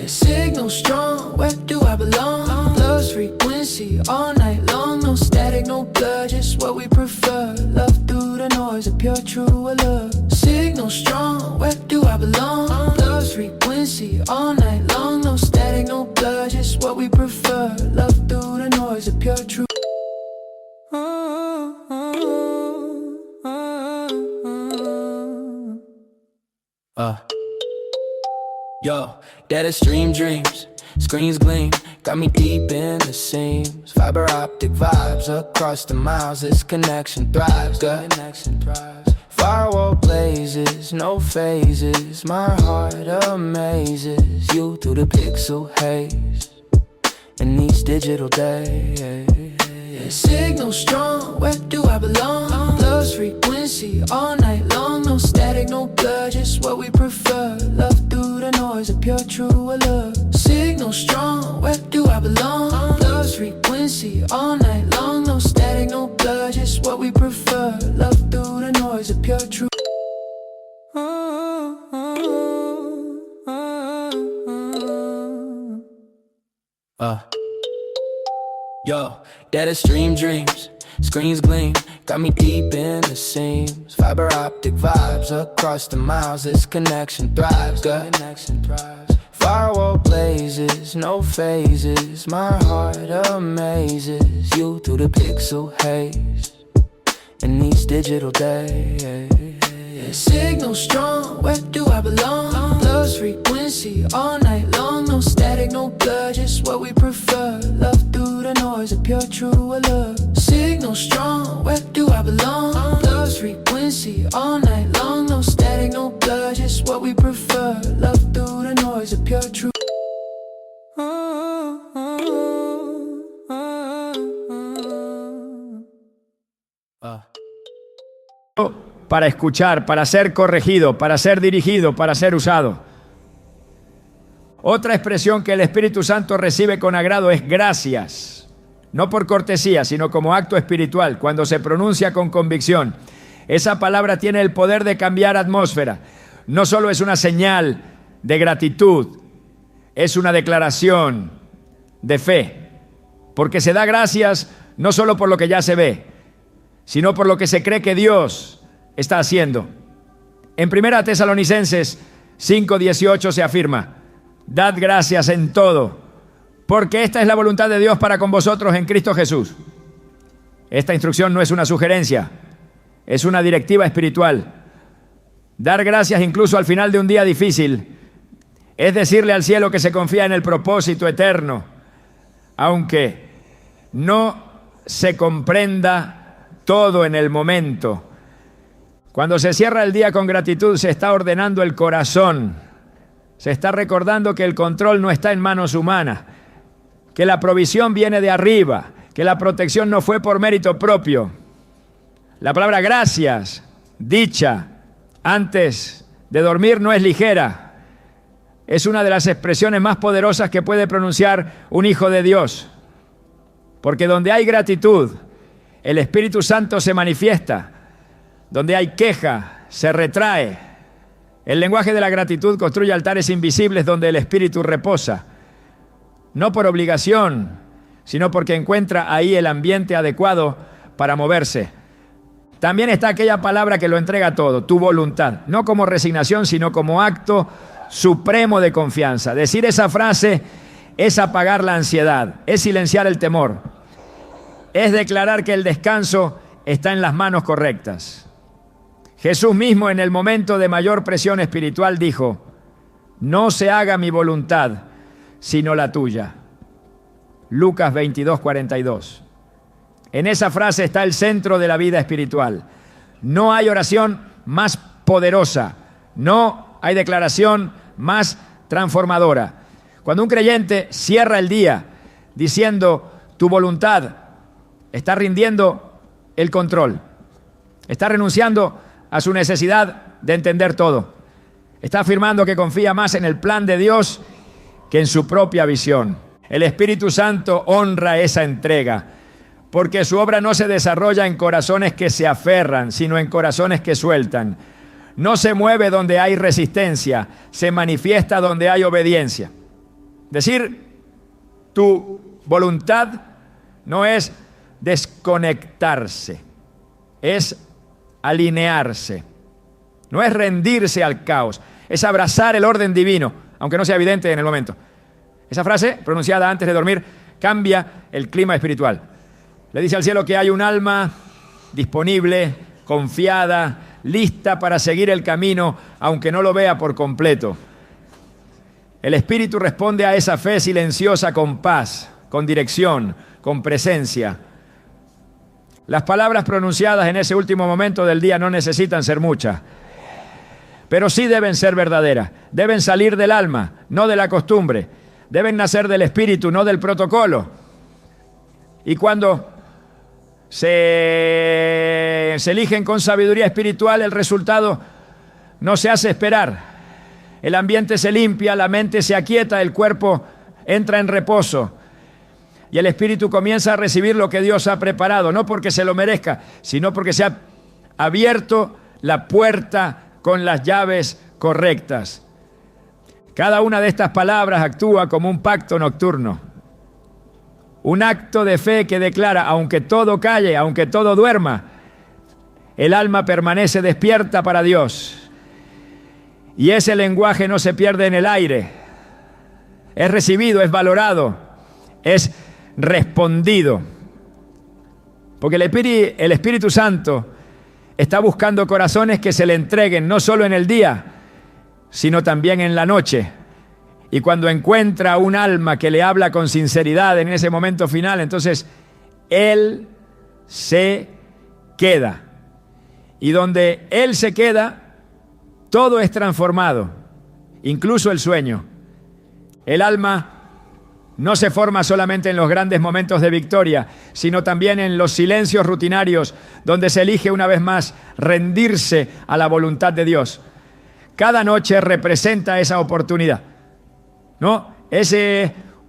signal strong, where do I belong? Love's frequency all night long, no static, no blur, just what we prefer. Love through the noise, a pure true love. Signal strong, where do I belong? Love's frequency all night long, no static, no blur, just what we prefer. Love through the noise, a pure true. Yo, that is stream dreams, screens gleam, got me deep in the seams. Fiber optic vibes across the miles, this connection thrives. Good connection thrives. Firewall blazes, no phases, my heart amazes you through the pixel haze. In these digital days, signal strong, where do I belong? Love's frequency all night long, no static, no blur, just what we prefer. Love through the noise, a pure true love. Signal strong, where do I belong? Love's frequency all night long, no static, no blur, just what we prefer. Love through the noise, a pure true. Yo, that is stream dreams, screens gleam, got me deep in the seams. Fiber optic vibes across the miles, this connection thrives. Good connection thrives. Firewall blazes, no phases, my heart amazes you through the pixel haze. In these digital days, signal strong, where do I belong? Love's frequency all night long, no static, no blur, just what we prefer. Love through the noise, a pure true love. Signal strong, where do I belong? Love's frequency all night long, no static, no blur, just what we prefer. Love through the noise of pure truth. Para escuchar, para ser corregido, para ser dirigido, para ser usado. Otra expresión que el Espíritu Santo recibe con agrado es gracias. No por cortesía, sino como acto espiritual, cuando se pronuncia con convicción. Esa palabra tiene el poder de cambiar atmósfera. No solo es una señal de gratitud, es una declaración de fe. Porque se da gracias no solo por lo que ya se ve, sino por lo que se cree que Dios está haciendo. En 1 Tesalonicenses 5:18 se afirma: dad gracias en todo, porque esta es la voluntad de Dios para con vosotros en Cristo Jesús. Esta instrucción no es una sugerencia, es una directiva espiritual. Dar gracias incluso al final de un día difícil es decirle al cielo que se confía en el propósito eterno, aunque no se comprenda todo en el momento. Cuando se cierra el día con gratitud, se está ordenando el corazón. Se está recordando que el control no está en manos humanas, que la provisión viene de arriba, que la protección no fue por mérito propio. La palabra gracias, dicha antes de dormir, no es ligera. Es una de las expresiones más poderosas que puede pronunciar un hijo de Dios. Porque donde hay gratitud, el Espíritu Santo se manifiesta. Donde hay queja, se retrae. El lenguaje de la gratitud construye altares invisibles donde el Espíritu reposa. No por obligación, sino porque encuentra ahí el ambiente adecuado para moverse. También está aquella palabra que lo entrega todo, tu voluntad. No como resignación, sino como acto supremo de confianza. Decir esa frase es apagar la ansiedad, es silenciar el temor, es declarar que el descanso está en las manos correctas. Jesús mismo, en el momento de mayor presión espiritual, dijo: no se haga mi voluntad, sino la tuya. Lucas 22:42. En esa frase está el centro de la vida espiritual. No hay oración más poderosa, no hay declaración más transformadora. Cuando un creyente cierra el día diciendo tu voluntad, está rindiendo el control, está renunciando a su necesidad de entender todo, está afirmando que confía más en el plan de Dios que en su propia visión. El Espíritu Santo honra esa entrega, porque su obra no se desarrolla en corazones que se aferran, sino en corazones que sueltan. No se mueve donde hay resistencia, se manifiesta donde hay obediencia. Decir tu voluntad no es desconectarse, es alinearse. No es rendirse al caos, es abrazar el orden divino, aunque no sea evidente en el momento. Esa frase, pronunciada antes de dormir, cambia el clima espiritual. Le dice al cielo que hay un alma disponible, confiada, lista para seguir el camino, aunque no lo vea por completo. El Espíritu responde a esa fe silenciosa con paz, con dirección, con presencia. Las palabras pronunciadas en ese último momento del día no necesitan ser muchas, pero sí deben ser verdaderas. Deben salir del alma, no de la costumbre. Deben nacer del Espíritu, no del protocolo. Y cuando se eligen con sabiduría espiritual, el resultado no se hace esperar. El ambiente se limpia, la mente se aquieta, el cuerpo entra en reposo y el espíritu comienza a recibir lo que Dios ha preparado, no porque se lo merezca, sino porque se ha abierto la puerta con las llaves correctas. Cada una de estas palabras actúa como un pacto nocturno. Un acto de fe que declara, aunque todo calle, aunque todo duerma, el alma permanece despierta para Dios. Y ese lenguaje no se pierde en el aire. Es recibido, es valorado, es respondido. Porque el Espíritu Santo está buscando corazones que se le entreguen no solo en el día, sino también en la noche. Y cuando encuentra un alma que le habla con sinceridad en ese momento final, entonces Él se queda. Y donde Él se queda, Todo es transformado, incluso el sueño. El alma no se forma solamente en los grandes momentos de victoria, sino también en los silencios rutinarios, donde se elige una vez más rendirse a la voluntad de Dios. Cada noche representa esa oportunidad, ¿no? Es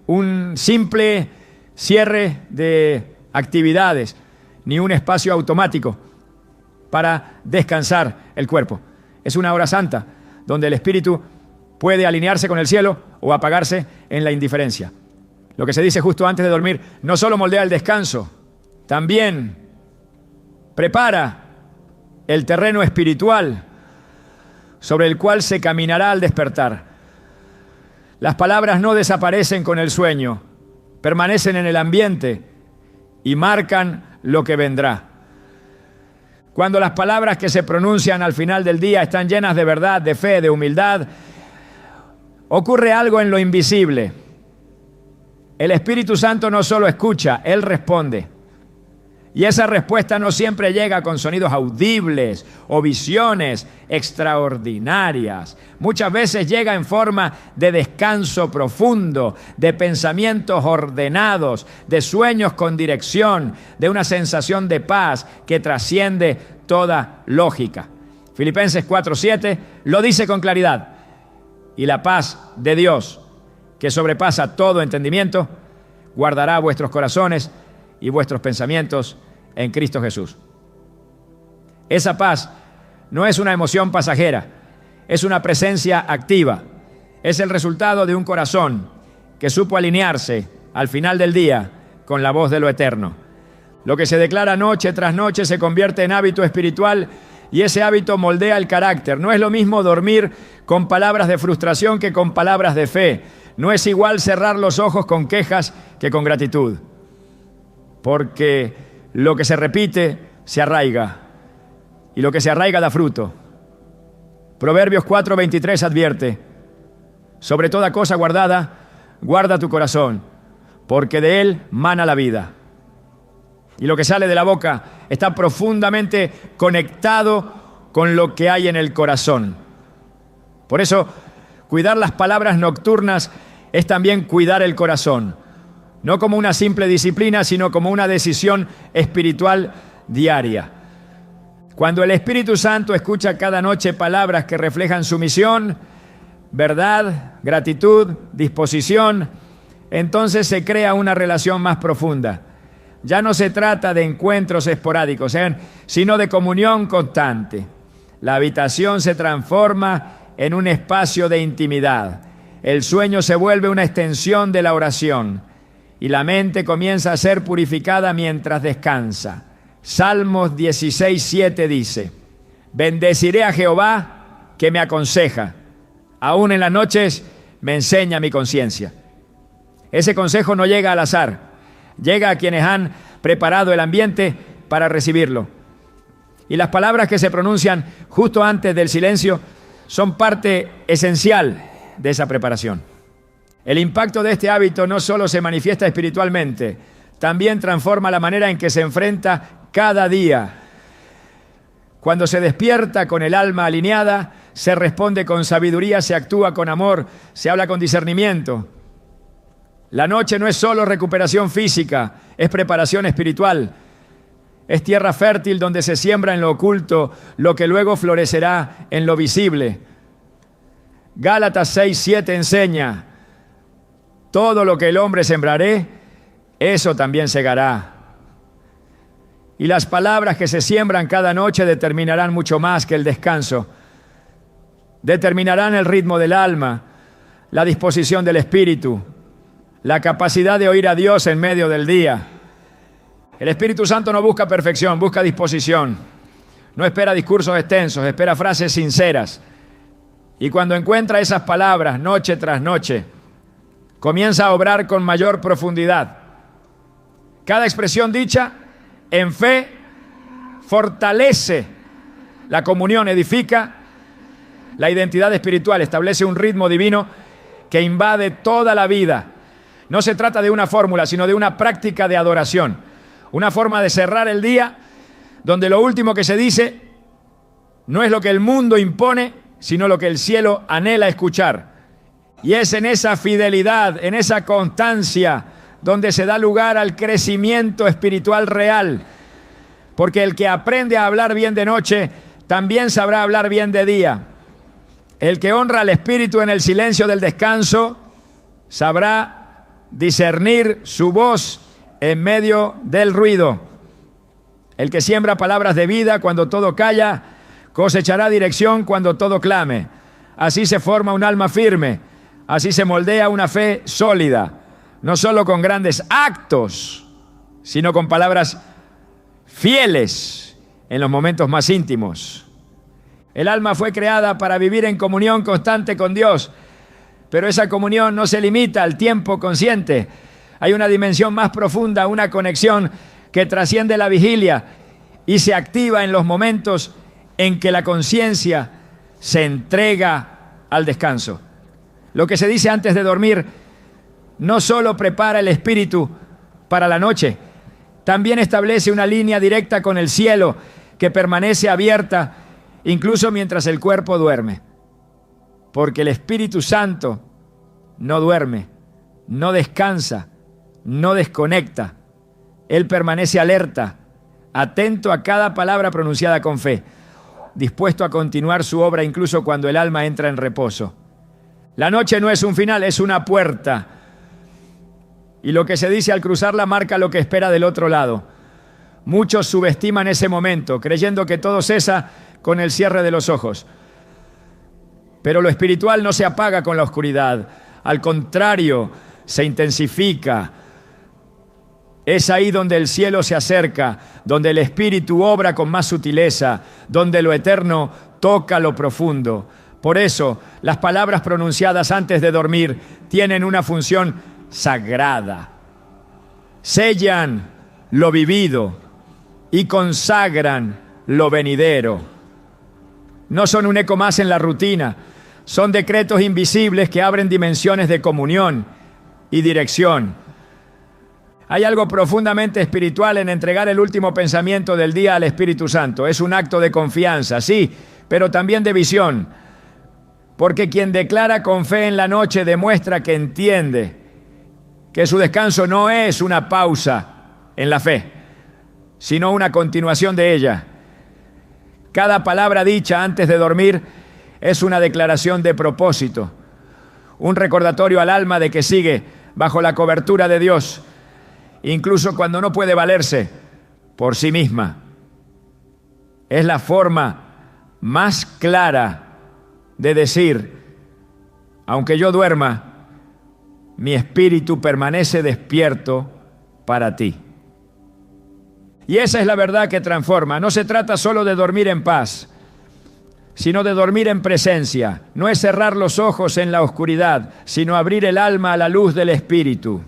un simple cierre de actividades, ni un espacio automático para descansar el cuerpo. Es una hora santa, donde el espíritu puede alinearse con el cielo o apagarse en la indiferencia. Lo que se dice justo antes de dormir no solo moldea el descanso, también prepara el terreno espiritual sobre el cual se caminará al despertar. Las palabras no desaparecen con el sueño, permanecen en el ambiente y marcan lo que vendrá. Cuando las palabras que se pronuncian al final del día están llenas de verdad, de fe, de humildad, ocurre algo en lo invisible. El Espíritu Santo no solo escucha, Él responde. Y esa respuesta no siempre llega con sonidos audibles o visiones extraordinarias. Muchas veces llega en forma de descanso profundo, de pensamientos ordenados, de sueños con dirección, de una sensación de paz que trasciende toda lógica. Filipenses 4:7 lo dice con claridad. Y la paz de Dios, que sobrepasa todo entendimiento, guardará vuestros corazones y vuestros pensamientos en Cristo Jesús. Esa paz no es una emoción pasajera, es una presencia activa. Es el resultado de un corazón que supo alinearse al final del día con la voz de lo eterno. Lo que se declara noche tras noche se convierte en hábito espiritual y ese hábito moldea el carácter. No es lo mismo dormir con palabras de frustración que con palabras de fe. No es igual cerrar los ojos con quejas que con gratitud. Porque lo que se repite se arraiga y lo que se arraiga da fruto. Proverbios 4:23 advierte: sobre toda cosa guardada, guarda tu corazón, porque de él mana la vida. Y lo que sale de la boca está profundamente conectado con lo que hay en el corazón. Por eso, cuidar las palabras nocturnas es también cuidar el corazón. No como una simple disciplina, sino como una decisión espiritual diaria. Cuando el Espíritu Santo escucha cada noche palabras que reflejan su misión, verdad, gratitud, disposición, entonces se crea una relación más profunda. Ya no se trata de encuentros esporádicos, sino de comunión constante. La habitación se transforma en un espacio de intimidad. El sueño se vuelve una extensión de la oración y la mente comienza a ser purificada mientras descansa. Salmos 16:7 dice: bendeciré a Jehová que me aconseja, aún en las noches me enseña mi conciencia. Ese consejo no llega al azar, llega a quienes han preparado el ambiente para recibirlo. Y las palabras que se pronuncian justo antes del silencio son parte esencial de esa preparación. El impacto de este hábito no solo se manifiesta espiritualmente, también transforma la manera en que se enfrenta cada día. Cuando se despierta con el alma alineada, se responde con sabiduría, se actúa con amor, se habla con discernimiento. La noche no es solo recuperación física, es preparación espiritual. Es tierra fértil donde se siembra en lo oculto lo que luego florecerá en lo visible. Gálatas 6:7 enseña: todo lo que el hombre sembraré, eso también segará. Y las palabras que se siembran cada noche determinarán mucho más que el descanso. Determinarán el ritmo del alma, la disposición del espíritu, la capacidad de oír a Dios en medio del día. El Espíritu Santo no busca perfección, busca disposición. No espera discursos extensos, espera frases sinceras. Y cuando encuentra esas palabras noche tras noche, comienza a obrar con mayor profundidad. Cada expresión dicha en fe fortalece la comunión, edifica la identidad espiritual, establece un ritmo divino que invade toda la vida. No se trata de una fórmula, sino de una práctica de adoración. Una forma de cerrar el día donde lo último que se dice no es lo que el mundo impone, sino lo que el cielo anhela escuchar. Y es en esa fidelidad, en esa constancia, donde se da lugar al crecimiento espiritual real. Porque el que aprende a hablar bien de noche, también sabrá hablar bien de día. El que honra al Espíritu en el silencio del descanso, sabrá discernir su voz en medio del ruido. El que siembra palabras de vida cuando todo calla, cosechará dirección cuando todo clame. Así se forma un alma firme, así se moldea una fe sólida, no solo con grandes actos, sino con palabras fieles en los momentos más íntimos. El alma fue creada para vivir en comunión constante con Dios, pero esa comunión no se limita al tiempo consciente. Hay una dimensión más profunda, una conexión que trasciende la vigilia y se activa en los momentos en que la conciencia se entrega al descanso. Lo que se dice antes de dormir no solo prepara el espíritu para la noche, también establece una línea directa con el cielo que permanece abierta incluso mientras el cuerpo duerme. Porque el Espíritu Santo no duerme, no descansa, no desconecta. Él permanece alerta, atento a cada palabra pronunciada con fe, dispuesto a continuar su obra incluso cuando el alma entra en reposo. La noche no es un final, es una puerta. Y lo que se dice al cruzarla marca lo que espera del otro lado. Muchos subestiman ese momento, creyendo que todo cesa con el cierre de los ojos. Pero lo espiritual no se apaga con la oscuridad. Al contrario, se intensifica. Es ahí donde el cielo se acerca, donde el espíritu obra con más sutileza, donde lo eterno toca lo profundo. Por eso, las palabras pronunciadas antes de dormir tienen una función sagrada. Sellan lo vivido y consagran lo venidero. No son un eco más en la rutina, son decretos invisibles que abren dimensiones de comunión y dirección. Hay algo profundamente espiritual en entregar el último pensamiento del día al Espíritu Santo. Es un acto de confianza, sí, pero también de visión. Porque quien declara con fe en la noche demuestra que entiende que su descanso no es una pausa en la fe, sino una continuación de ella. Cada palabra dicha antes de dormir es una declaración de propósito, un recordatorio al alma de que sigue bajo la cobertura de Dios, incluso cuando no puede valerse por sí misma. Es la forma más clara de decir, aunque yo duerma, mi espíritu permanece despierto para ti. Y esa es la verdad que transforma. No se trata solo de dormir en paz, sino de dormir en presencia. No es cerrar los ojos en la oscuridad, sino abrir el alma a la luz del espíritu.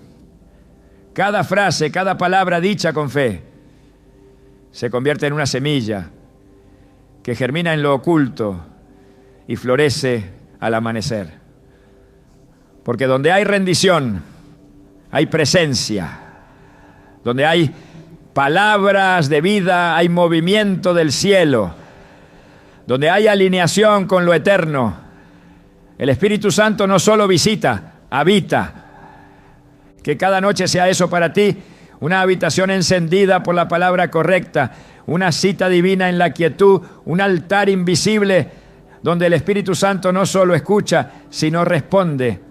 Cada frase, cada palabra dicha con fe se convierte en una semilla que germina en lo oculto y florece al amanecer. Porque donde hay rendición, hay presencia. Donde hay palabras de vida, hay movimiento del cielo. Donde hay alineación con lo eterno, el Espíritu Santo no solo visita, habita. Que cada noche sea eso para ti, una habitación encendida por la palabra correcta, una cita divina en la quietud, un altar invisible donde el Espíritu Santo no solo escucha, sino responde